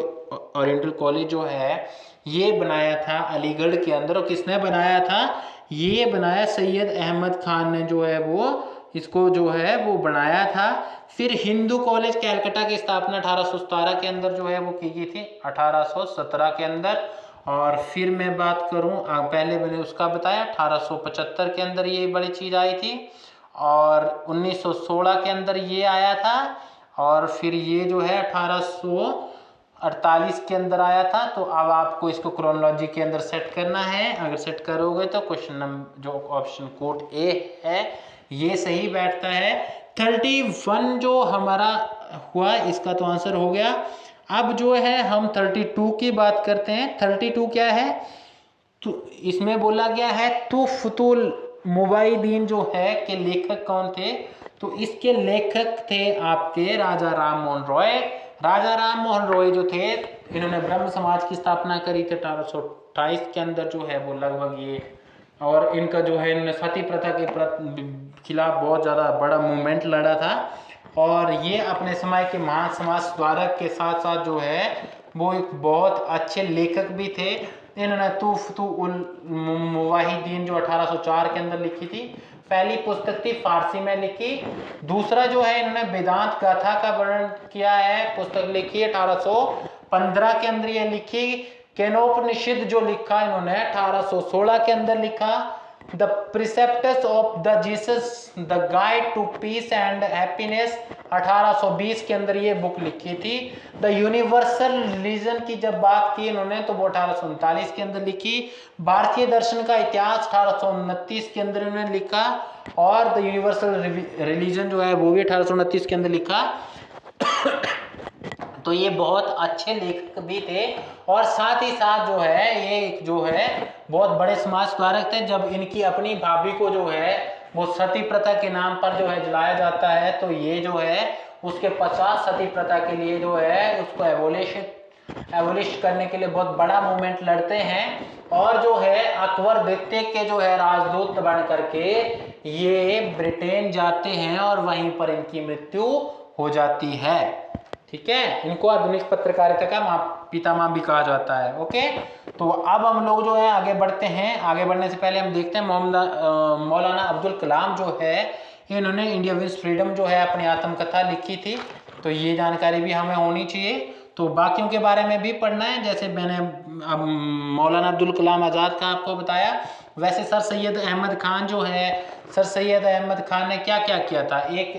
ओरिएंटल कॉलेज जो है ये बनाया था अलीगढ़ के अंदर। और किसने बनाया था? ये बनाया सैयद अहमद खान ने जो है वो इसको जो है वो बनाया था। फिर हिंदू कॉलेज कैलकाटा की स्थापना 1817 के अंदर जो है वो की गई थी, 1817 के अंदर। और फिर मैं बात करूं, पहले मैंने उसका बताया 1875 के अंदर ये बड़ी चीज़ आई थी। और 1916 के अंदर ये आया था। और फिर ये जो है 1848 के अंदर आया था। तो अब आपको इसको क्रोनोलॉजी के अंदर सेट करना है। अगर सेट करोगे तो क्वेश्चन नंबर जो ऑप्शन कोड ए है ये सही बैठता है। 31 जो हमारा हुआ इसका तो आंसर हो गया। अब जो है हम 32 की बात करते हैं। 32 क्या है? तो इसमें बोला गया है तुफतुल मुबाइदीन जो है के लेखक कौन थे? तो इसके लेखक थे आपके राजा राम मोहन रॉय। राजा राम मोहन रॉय जो थे इन्होंने ब्रह्म समाज की स्थापना करी थी 1828 के अंदर जो है वो लगभग ये। और इनका जो है इन्होंने सती प्रथा के खिलाफ बहुत ज़्यादा बड़ा मूवमेंट लड़ा था। और ये अपने समय के महान समाज सुधारक के साथ साथ जो है वो एक बहुत अच्छे लेखक भी थे। इन्होंने तुफतु उल मुवाहिदीन जो 1804 के अंदर लिखी थी, पहली पुस्तक थी, फारसी में लिखी। दूसरा जो है इन्होंने वेदांत गाथा का वर्णन किया है, पुस्तक लिखी 1815 के अंदर ये लिखी। केनोपनिषद जो लिखा इन्होंने 1816 के अंदर लिखा। The precepts of the Jesus the guide to peace and happiness 1820 के अंदर ये बुक लिखी थी। द यूनिवर्सल रिलीजन की जब बात की इन्होंने तो वो 1839 के अंदर लिखी। भारतीय दर्शन का इतिहास 1829 के अंदर इन्होंने लिखा। और द यूनिवर्सल रिलीजन जो है वो भी 1829 के अंदर लिखा। तो ये बहुत अच्छे लेखक भी थे। और साथ ही साथ जो है ये जो है बहुत बड़े समाज सुधारक थे। जब इनकी अपनी भाभी को जो है वो सती प्रथा के नाम पर जो है जलाया जाता है तो ये जो है उसके 50 सती प्रथा के लिए जो है उसको एबोलिश करने के लिए बहुत बड़ा मूवमेंट लड़ते हैं। और जो है अकबर द्वितीय के जो है राजदूत बन करके ये ब्रिटेन जाते हैं और वहीं पर इनकी मृत्यु हो जाती है। ठीक है, इनको आधुनिक पत्रकारिता का पितामह भी कहा जाता है। ओके, तो अब हम लोग जो है आगे बढ़ते हैं। आगे बढ़ने से पहले हम देखते हैं मौलाना अब्दुल कलाम जो है इन्होंने इंडिया विंस फ्रीडम जो है अपनी आत्मकथा लिखी थी। तो ये जानकारी भी हमें होनी चाहिए। तो बाकियों के बारे में भी पढ़ना है, जैसे मैंने मौलाना अब्दुल कलाम आज़ाद का आपको बताया, वैसे सर सैयद अहमद खान जो है, सर सैयद अहमद खान ने क्या क्या किया था? एक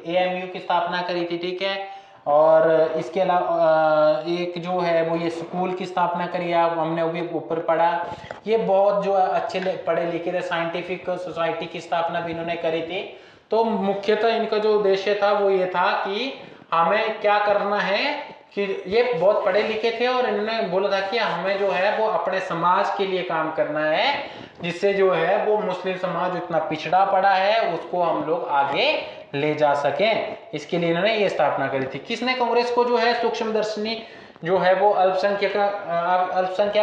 AMU की स्थापना करी थी। ठीक है, और इसके अलावा एक जो है वो ये स्कूल की स्थापना करी, आप हमने वो भी ऊपर पढ़ा। ये बहुत जो अच्छे पढ़े लिखे थे, साइंटिफिक सोसाइटी की स्थापना भी इन्होंने करी थी। तो मुख्यतः इनका जो उद्देश्य था वो ये था कि हमें क्या करना है कि ये बहुत पढ़े लिखे थे और इन्होंने बोला था कि हमें जो है वो अपने समाज के लिए काम करना है, जिससे जो है वो मुस्लिम समाज इतना पिछड़ा पड़ा है उसको हम लोग आगे ले जा सकें। इसके लिए इन्होंने ये स्थापना करी थी। किसने कांग्रेस को जो है सूक्ष्मदर्शनी जो है वो अल्पसंख्यक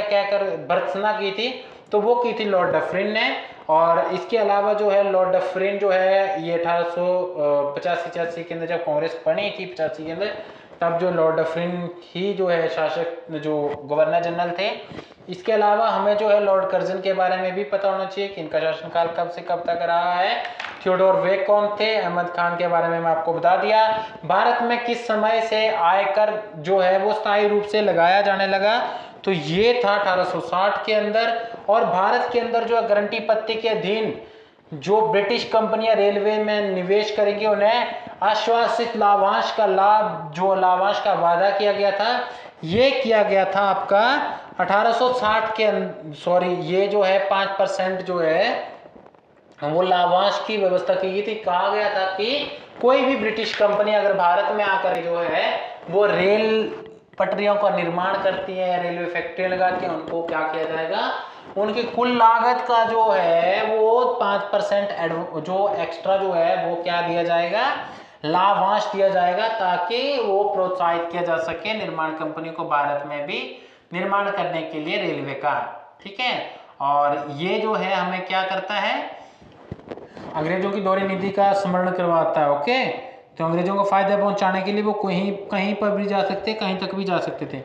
कहकर भर्त्सना की थी, तो वो की थी लॉर्ड डफरिन ने। और इसके अलावा जो है लॉर्ड डफरिन जो है ये 1885-86 के अंदर जब कांग्रेस बनी थी 85 के अंदर, तब जो लॉर्ड डफरिन ही जो है शासक जो गवर्नर जनरल थे। इसके अलावा हमें जो है लॉर्ड कर्जन के बारे में भी पता होना चाहिए कि इनका शासनकाल कब से कब तक रहा है। थियोडोर वेक कौन थे? अहमद खान के बारे में मैं आपको बता दिया। भारत में किस समय से आयकर जो है वो स्थायी रूप से लगाया जाने लगा? तो ये था 1860 के अंदर। और भारत के अंदर जो गारंटी पत्ते के अधीन जो ब्रिटिश कंपनियां रेलवे में निवेश करेंगी उन्हें आश्वासित लाभांश का लाभ, जो लाभांश का वादा किया गया था, ये किया गया था आपका 1860 के सॉरी ये जो है 5% जो है वो लाभांश की व्यवस्था की गई थी। कहा गया था कि कोई भी ब्रिटिश कंपनी अगर भारत में आकर जो है वो रेल पटरियों का निर्माण करती है, रेलवे फैक्ट्री लगा के, उनको क्या किया जाएगा, उनकी कुल लागत का जो है वो 5% जो एक्स्ट्रा जो है वो क्या दिया जाएगा, लाभांश दिया जाएगा, ताकि वो प्रोत्साहित किया जा सके निर्माण कंपनी को भारत में भी निर्माण करने के लिए रेलवे का। ठीक है। और ये जो है हमें क्या करता है, अंग्रेजों की दोहरी नीति का स्मरण करवाता है। ओके, तो अंग्रेजों को फायदा पहुंचाने के लिए वो कहीं पर भी जा सकते, कहीं तक भी जा सकते थे।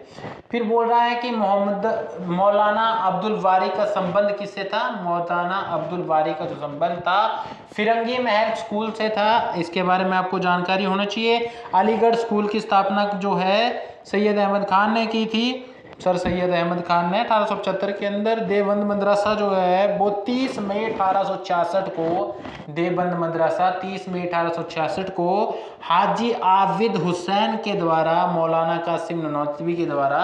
फिर बोल रहा है कि मौलाना अब्दुल वारी का संबंध किससे था? मौलाना अब्दुल वारी का जो संबंध था फिरंगी महल स्कूल से था। इसके बारे में आपको जानकारी होना चाहिए। अलीगढ़ स्कूल की स्थापना जो है सैयद अहमद खान ने की थी, सर सैयद अहमद खान ने 1875 के अंदर। देवबंद मदरसा जो है वो 30 मई 1866 को, देवबंद मदरसा 30 मई 1866 को हाजी आबिद हुसैन के द्वारा, मौलाना कासिम ननौतवी के द्वारा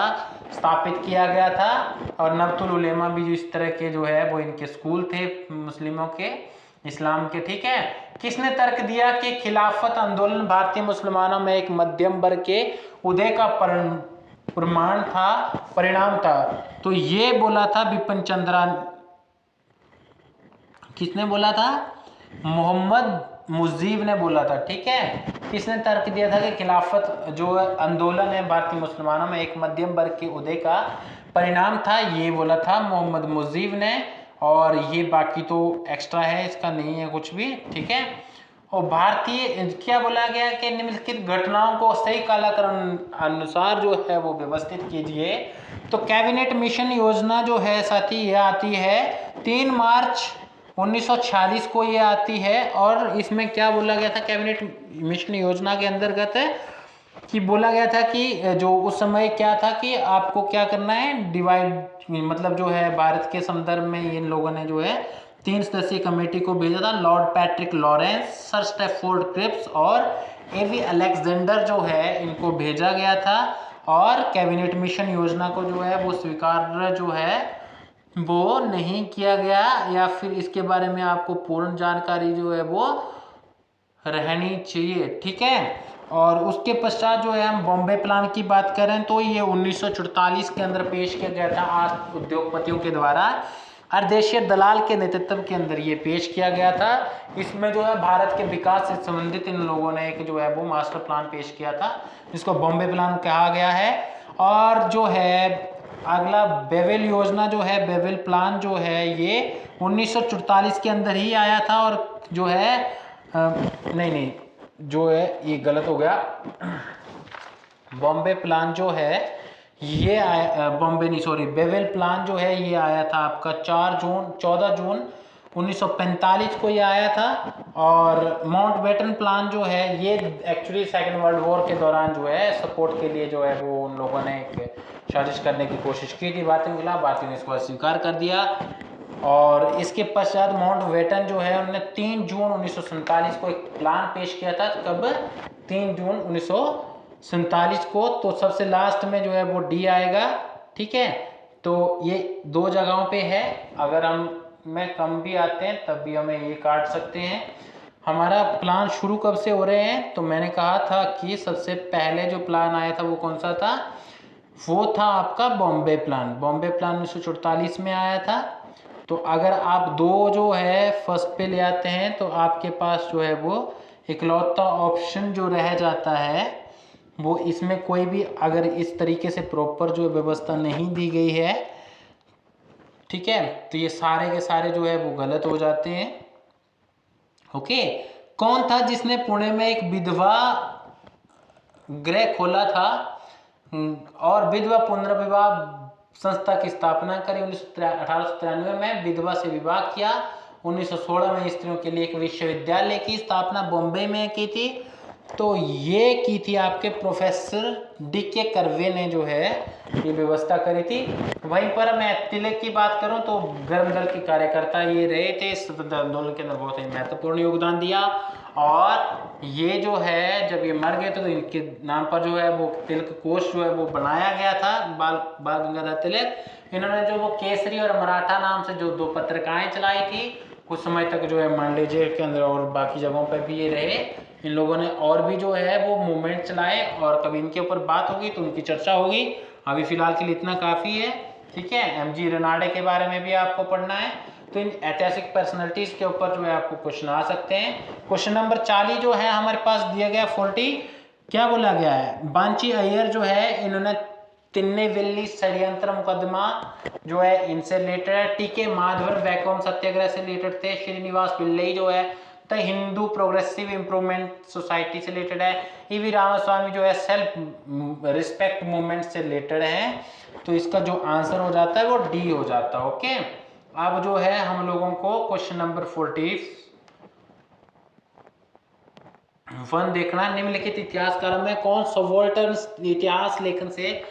स्थापित किया गया था। और नबतुल उलेमा भी जो इस तरह के जो है वो इनके स्कूल थे मुस्लिमों के, इस्लाम के। ठीक है। किसने तर्क दिया कि खिलाफत आंदोलन भारतीय मुसलमानों में एक मध्यम वर्ग के उदय का परिणाम था? तो ये बोला था बिपिन चंद्रा। किसने बोला था? मोहम्मद मुजीब ने बोला था। ठीक है। किसने तर्क दिया था कि खिलाफत जो आंदोलन है भारतीय मुसलमानों में एक मध्यम वर्ग के उदय का परिणाम था? ये बोला था मोहम्मद मुजीब ने। और ये बाकी तो एक्स्ट्रा है, इसका नहीं है कुछ भी। ठीक है। और भारतीय क्या बोला गया कि निम्नलिखित घटनाओं को सही कालक्रम अनुसार जो है वो व्यवस्थित कीजिए। तो कैबिनेट मिशन योजना जो है साथी ये आती है 3 मार्च 1946 को ये आती है। और इसमें क्या बोला गया था कैबिनेट मिशन योजना के अंतर्गत कि बोला गया था कि जो उस समय क्या था कि आपको क्या करना है, डिवाइड, मतलब जो है भारत के संदर्भ में इन लोगों ने जो है 3 सदस्यीय कमेटी को भेजा था। Lord Patrick Lawrence, Sir Stafford Cripps और एवी अलेक्जेंडर जो है इनको भेजा गया था। और कैबिनेट मिशन योजना को जो है वो स्वीकार जो है वो नहीं किया गया, या फिर इसके बारे में आपको पूर्ण जानकारी जो है वो रहनी चाहिए। ठीक है। और उसके पश्चात जो है हम बॉम्बे प्लान की बात करें तो ये 1944 के अंदर पेश किया गया था 8 उद्योगपतियों के द्वारा, अर्देशीय दलाल के नेतृत्व के अंदर ये पेश किया गया था। इसमें जो है भारत के विकास से संबंधित इन लोगों ने एक जो है वो मास्टर प्लान पेश किया था, जिसको बॉम्बे प्लान कहा गया है। और जो है अगला बेवेल योजना जो है, बेवेल प्लान जो है ये 1944 के अंदर ही आया था। और जो है नहीं जो है ये गलत हो गया, बॉम्बे प्लान जो है ये आया, बॉम्बे नहीं सॉरी, बेवेल प्लान जो है ये आया था आपका 14 जून 1945 को ये आया था। और माउंटबेटन प्लान जो है ये एक्चुअली सेकेंड वर्ल्ड वॉर के दौरान जो है सपोर्ट के लिए जो है वो उन लोगों ने एक साजिश करने की कोशिश की थी भारतीयों के खिलाफ, भारतीयों ने इसको अस्वीकार कर दिया। और इसके पश्चात माउंटबेटन जो है उन्होंने 3 जून 1947 को एक प्लान पेश किया था। कब? 3 जून 47 को, तो सबसे लास्ट में जो है वो डी आएगा। ठीक है, तो ये 2 जगहों पे है। अगर हम में कम भी आते हैं तब भी हमें ये काट सकते हैं। हमारा प्लान शुरू कब से हो रहे हैं, तो मैंने कहा था कि सबसे पहले जो प्लान आया था वो कौन सा था, वो था आपका बॉम्बे प्लान। बॉम्बे प्लान 1944 में आया था। तो अगर आप 2 जो है फर्स्ट पे ले आते हैं तो आपके पास जो है वो इकलौता ऑप्शन जो रह जाता है वो, इसमें कोई भी अगर इस तरीके से प्रॉपर जो व्यवस्था नहीं दी गई है, ठीक है, तो ये सारे के सारे जो है वो गलत हो जाते हैं। ओके, कौन था जिसने पुणे में एक विधवा गृह खोला था और विधवा पुनर्विवाह संस्था की स्थापना करी? 1893 में विधवा से विवाह किया। 1916 में स्त्रियों के लिए एक विश्वविद्यालय की स्थापना बॉम्बे में की थी। तो ये की थी आपके प्रोफेसर डी.के. कर्वे ने जो है ये व्यवस्था करी थी। वहीं पर मैं तिलक की बात करूं तो गर्म दल के कार्यकर्ता ये रहे थे, स्वतंत्र आंदोलन के अंदर बहुत ही महत्वपूर्ण योगदान दिया। और ये जो है जब ये मर गए तो इनके नाम पर जो है वो तिलक कोष जो है वो बनाया गया था, बाल गंगाधर तिलक। इन्होंने जो वो केसरी और मराठा नाम से जो 2 पत्रिकाएं चलाई थी, कुछ समय तक जो है मांडे जेल के अंदर और बाकी जगहों पर भी ये रहे। इन लोगों ने और भी जो है वो मूवमेंट चलाए और कभी इनके ऊपर बात होगी तो उनकी चर्चा होगी। अभी फिलहाल के लिए इतना काफ़ी है। ठीक है, एमजी रेनाडे के बारे में भी आपको पढ़ना है। तो इन ऐतिहासिक पर्सनैलिटीज के ऊपर जो है आपको क्वेश्चन आ सकते हैं। क्वेश्चन नंबर 40 जो है हमारे पास दिया गया 40, क्या बोला गया है, बांची अय्यर जो है इन्होंने तिन्नेवेली षड्यंत्र मुकदमा जो है इनसे रिलेटेड है। टी.के. माधवन वैकोम सत्याग्रह से रिलेटेड थे। श्रीनिवास पिल्लई जो है the Hindu progressive improvement society से रिलेटेड है। ई.वी. रामास्वामी जो है सेल्फ रिस्पेक्ट मूवमेंट से रिलेटेड है। तो इसका जो आंसर हो जाता है वो डी हो जाता है। ओके, अब जो है हम लोगों को क्वेश्चन नंबर 41 देखना। निम्नलिखित इतिहासकारों में कौन सबाल्टर्न इतिहास लेखन से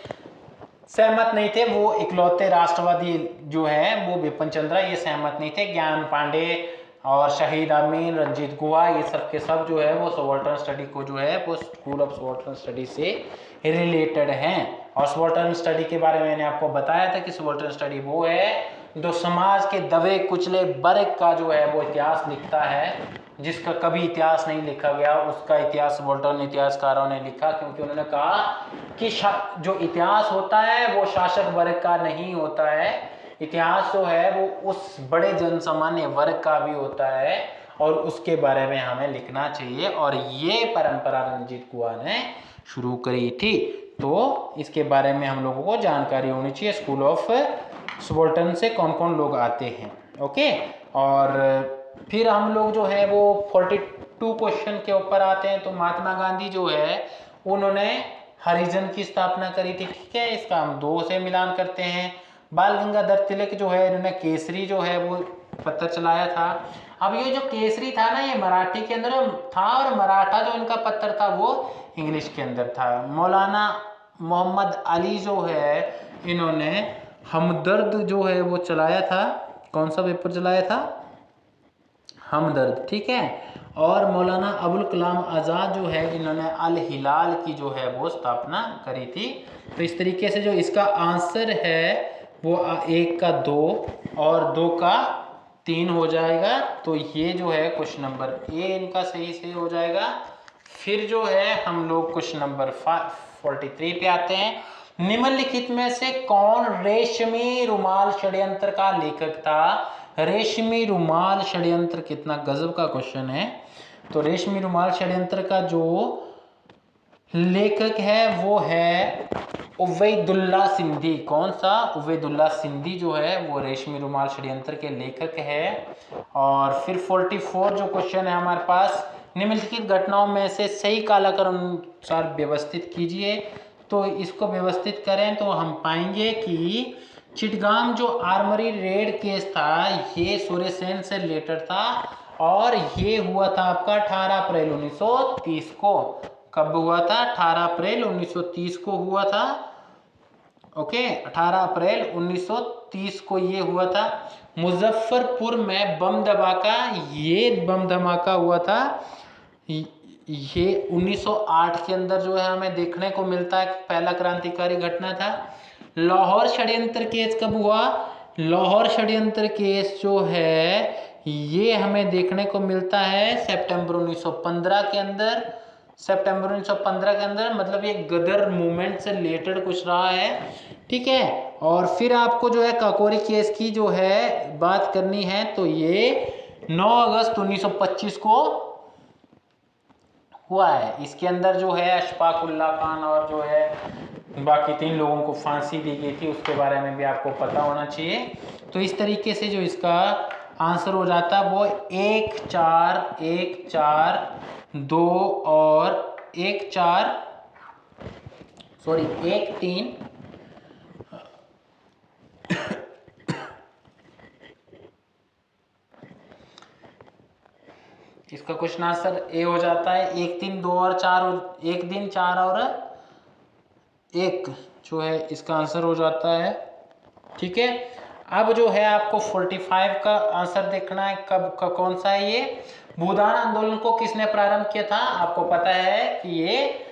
सहमत नहीं थे? वो इकलौते राष्ट्रवादी जो है वो बिपिन चंद्रा, ये सहमत नहीं थे। ज्ञान पांडे और शहीद अमीन, रंजीत गुहा, ये सब के सब जो है वो सबाल्टर्न स्टडी को जो है वो स्कूल ऑफ सबाल्टर्न स्टडी से रिलेटेड हैं। और सबाल्टर्न स्टडी के बारे में मैंने आपको बताया था कि सबाल्टर्न स्टडी वो है जो समाज के दबे कुचले वर्ग का जो है वो इतिहास लिखता है, जिसका कभी इतिहास नहीं लिखा गया, उसका इतिहास सबाल्टर्न इतिहासकारों ने लिखा। क्योंकि उन्होंने कहा कि जो इतिहास होता है वो शासक वर्ग का नहीं होता है, इतिहास जो है वो उस बड़े जनसामान्य वर्ग का भी होता है और उसके बारे में हमें लिखना चाहिए। और ये परंपरा रंजीत गुहा ने शुरू करी थी। तो इसके बारे में हम लोगों को जानकारी होनी चाहिए, स्कूल ऑफ सबाल्टर्न से कौन कौन लोग आते हैं। ओके, और फिर हम लोग जो है वो 42 क्वेश्चन के ऊपर आते हैं। तो महात्मा गांधी जो है उन्होंने हरिजन की स्थापना करी थी। ठीक है, इसका हम 2 से मिलान करते हैं। बाल गंगाधर तिलक जो है इन्होंने केसरी जो है वो पत्र चलाया था। अब ये जो केसरी था ना, ये मराठी के अंदर था और मराठा जो इनका पत्र था वो इंग्लिश के अंदर था। मौलाना मोहम्मद अली जो है इन्होंने हमदर्द जो है वो चलाया था। कौन सा पेपर चलाया था? हमदर्द। ठीक है, और मौलाना अबुल कलाम आज़ाद जो है इन्होंने अल हिलाल की जो है वो स्थापना करी थी। तो इस तरीके से जो इसका आंसर है वो 1 का 2 और 2 का 3 हो जाएगा। तो ये जो है क्वेश्चन नंबर ए इनका सही से हो जाएगा। फिर जो है हम लोग क्वेश्चन नंबर 43 पे आते हैं। निम्नलिखित में से कौन रेशमी रुमाल षड्यंत्र का लेखक था? रेशमी रुमाल षड्यंत्र, कितना गजब का क्वेश्चन है। तो रेशमी रुमाल षड्यंत्र का जो लेखक है वो है उवैदुल्ला सिंधी। कौन सा? उवैदुल्ला सिंधी जो है वो रेशमी रुमाल षड्यंत्र के लेखक है। और फिर 44 जो क्वेश्चन है हमारे पास, निम्नलिखित घटनाओं में से सही कालक्रम अनुसार व्यवस्थित कीजिए। तो इसको व्यवस्थित करें तो हम पाएंगे कि चिटगाम जो आर्मरी रेड केस था ये सूर्यसेन से रिलेटेड था और ये हुआ था आपका 18 अप्रैल 1930 को। कब हुआ था? 18 अप्रैल 1930 को हुआ था। ओके, 18 अप्रैल 1930 को ये हुआ था। मुजफ्फरपुर में बम धमाका, ये बम धमाका हुआ था ये 1908 के अंदर जो है हमें देखने को मिलता है, पहला क्रांतिकारी घटना था। लाहौर षड्यंत्र केस कब हुआ? लाहौर षड्यंत्र केस जो है ये हमें देखने को मिलता है सितंबर 1915 के अंदर। सितंबर 1915 के अंदर, मतलब ये गदर मूवमेंट से रिलेटेड कुछ रहा है, ठीक है। और फिर आपको जो है काकोरी केस की जो है बात करनी है, तो ये 9 अगस्त 1925 को हुआ है। इसके अंदर जो है अशफाक उल्लाह खान और जो है बाकी 3 लोगों को फांसी दी गई थी, उसके बारे में भी आपको पता होना चाहिए। तो इस तरीके से जो इसका आंसर हो जाता है वो 1 4 1 4 2 और 1 4 सॉरी 1 3 इसका क्वेश्चन आंसर ए हो जाता है। 1 3 2 और 4 और 1 दिन 4 और 1 जो है इसका आंसर हो जाता है, ठीक है। अब जो है आपको 45 का आंसर देखना है, कब कौन सा है ये। भूदान आंदोलन को किसने प्रारंभ किया था? आपको पता है कि ये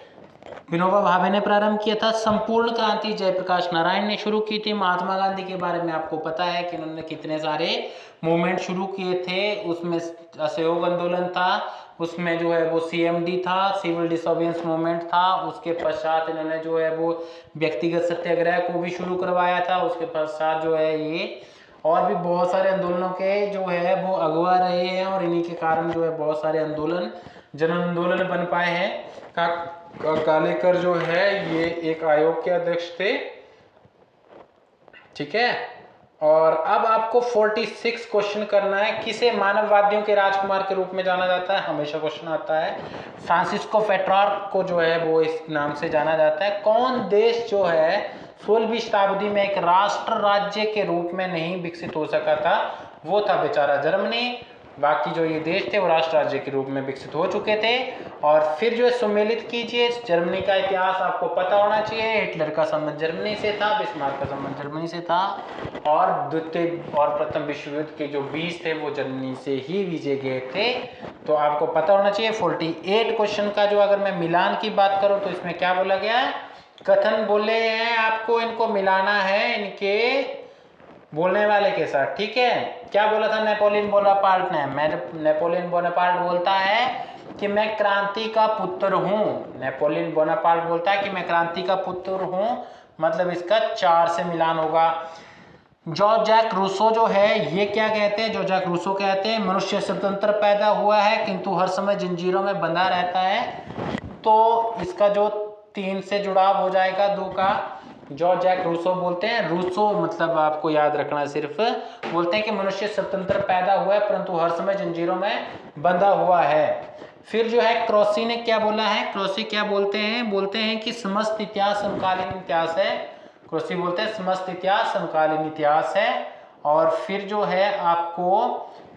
विनोबा भावे ने प्रारंभ किया था। संपूर्ण क्रांति जयप्रकाश नारायण ने शुरू की थी। महात्मा गांधी के बारे में आपको पता है कि उन्होंने कितने सारे मूवमेंट शुरू किए थे, उसमें असहयोग आंदोलन था, उसमें जो है वो CMD था, सिविल डिसोबियंस मूवमेंट था, उसके पश्चात इन्होंने जो है वो व्यक्तिगत सत्याग्रह को भी शुरू करवाया था, उसके पश्चात जो है ये और भी बहुत सारे आंदोलनों के जो है वो अगुवा रहे हैं, और इन्हीं के कारण जो है बहुत सारे आंदोलन जन आंदोलन बन पाए हैं। कालेकर जो है ये एक आयोग के अध्यक्ष थे, ठीक है। और अब आपको 46 क्वेश्चन करना है। किसे मानववादियों के राजकुमार के रूप में जाना जाता है? हमेशा क्वेश्चन आता है। फ्रांसिस्को पेट्रार्क को जो है वो इस नाम से जाना जाता है। कौन देश जो है 16वीं शताब्दी में एक राष्ट्र राज्य के रूप में नहीं विकसित हो सका था? वो था बेचारा जर्मनी। बाकी जो ये देश थे वो राष्ट्र राज्य के रूप में विकसित हो चुके थे। और फिर जो है सम्मिलित कीजिए, जर्मनी का इतिहास आपको पता होना चाहिए। हिटलर का संबंध जर्मनी से था, बिस्मार्क का संबंध जर्मनी से था, और द्वितीय और प्रथम विश्व युद्ध के जो बीज थे वो जर्मनी से ही विजय गए थे, तो आपको पता होना चाहिए। 48 क्वेश्चन का जो अगर मैं मिलान की बात करूं तो इसमें क्या बोला गया है? कथन बोले हैं आपको, इनको मिलाना है इनके बोलने वाले के साथ, ठीक है। क्या बोला था नेपोलियन बोनापार्ट ने? नेपोलियन बोनापार्ट बोलता है कि मैं क्रांति का पुत्र हूं। नेपोलियन बोनापार्ट बोलता है कि मैं क्रांति का पुत्र हूं, मतलब इसका 4 से मिलान होगा। जॉर्ज जैक रूसो जो है ये क्या कहते हैं? जॉर्ज जैक रूसो कहते हैं मनुष्य स्वतंत्र पैदा हुआ है किंतु हर समय जंजीरों में बंधा रहता है। तो इसका जो 3 से जुड़ाव हो जाएगा 2 का। जॉर्ज जैक रूसो बोलते हैं, रूसो मतलब आपको याद रखना, सिर्फ बोलते हैं कि मनुष्य स्वतंत्र पैदा हुआ है परंतु हर समय जंजीरों में बंधा हुआ है। फिर जो है क्रोसी ने क्या बोला है? क्रोसी क्या बोलते हैं कि समस्त इतिहास समकालीन इतिहास है। क्रोसी बोलते हैं समस्त इतिहास समकालीन इतिहास है। और फिर जो है आपको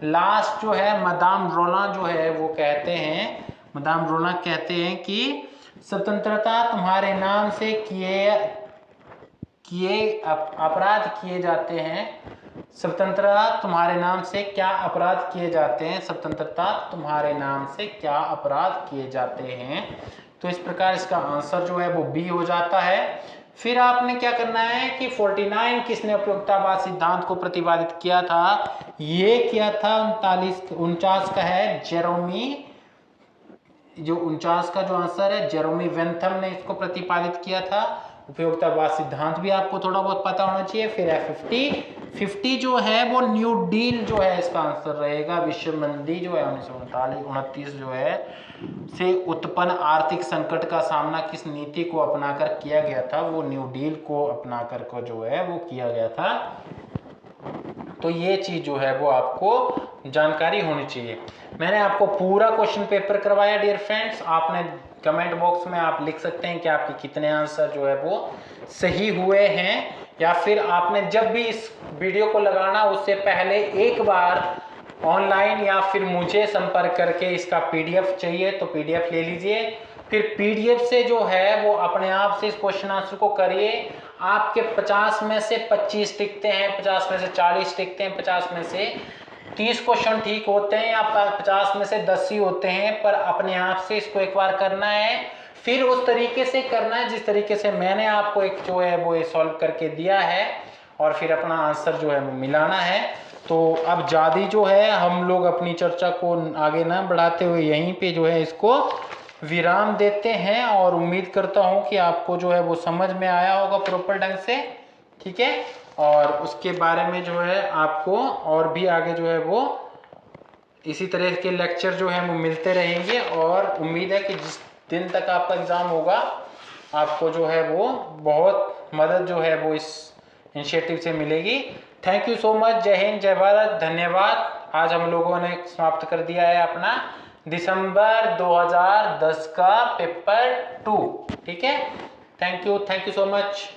लास्ट जो है मदाम रोना जो है वो कहते हैं, मदाम रोना कहते हैं कि स्वतंत्रता तुम्हारे नाम से अपराध किए जाते हैं। स्वतंत्रता तुम्हारे नाम से क्या अपराध किए जाते हैं? स्वतंत्रता तुम्हारे नाम से क्या अपराध किए जाते हैं? तो इस प्रकार इसका आंसर जो है वो बी हो जाता है। फिर आपने क्या करना है कि 49 किसने उपयोगितावाद सिद्धांत को प्रतिपादित किया था? ये किया था 49 का है जेरोमी, जो 49 का जो आंसर है जेरोमी वेंथम ने इसको प्रतिपादित किया था। उपयोगितावाद सिद्धांत भी आपको थोड़ा बहुत पता होना चाहिए। फिर है 50 जो है वो न्यू डील जो है इसका आंसर रहेगा। विश्व मंदी जो है 1929 जो है से उत्पन्न आर्थिक संकट का सामना किस नीति को अपनाकर किया गया था? वो न्यू डील को अपनाकर को जो है वो किया गया था। तो ये चीज जो है वो आपको जानकारी होनी चाहिए। मैंने आपको पूरा क्वेश्चन पेपर करवाया डियर फ्रेंड्स। आपने कमेंट बॉक्स में आप लिख सकते हैं कि आपके कितने आंसर जो है वो सही हुए हैं, या फिर आपने जब भी इस वीडियो को लगाना उससे पहले एक बार ऑनलाइन या फिर मुझे संपर्क करके इसका PDF चाहिए तो PDF ले लीजिए। फिर PDF से जो है वो अपने आप से इस क्वेश्चन आंसर को करिए। आपके 50 में से 25 टिकते हैं, 50 में से 40 टिकते हैं, 50 में से 30 क्वेश्चन ठीक होते हैं या 50 में से 10 ही होते हैं, पर अपने आप से इसको एक बार करना है, फिर उस तरीके से करना है जिस तरीके से मैंने आपको एक जो है वो सॉल्व करके दिया है, और फिर अपना आंसर जो है वो मिलाना है। तो अब ज़्यादा जो है हम लोग अपनी चर्चा को आगे ना बढ़ाते हुए यहीं पे जो है इसको विराम देते हैं, और उम्मीद करता हूँ कि आपको जो है वो समझ में आया होगा प्रॉपर ढंग से, ठीक है। और उसके बारे में जो है आपको और भी आगे जो है वो इसी तरह के लेक्चर जो है वो मिलते रहेंगे, और उम्मीद है कि जिस दिन तक आपका एग्ज़ाम होगा आपको जो है वो बहुत मदद जो है वो इस इनिशिएटिव से मिलेगी। Thank you so much. जय हिंद, जय भारत, धन्यवाद। आज हम लोगों ने समाप्त कर दिया है अपना दिसंबर 2010 का पेपर 2, ठीक है। Thank you so much.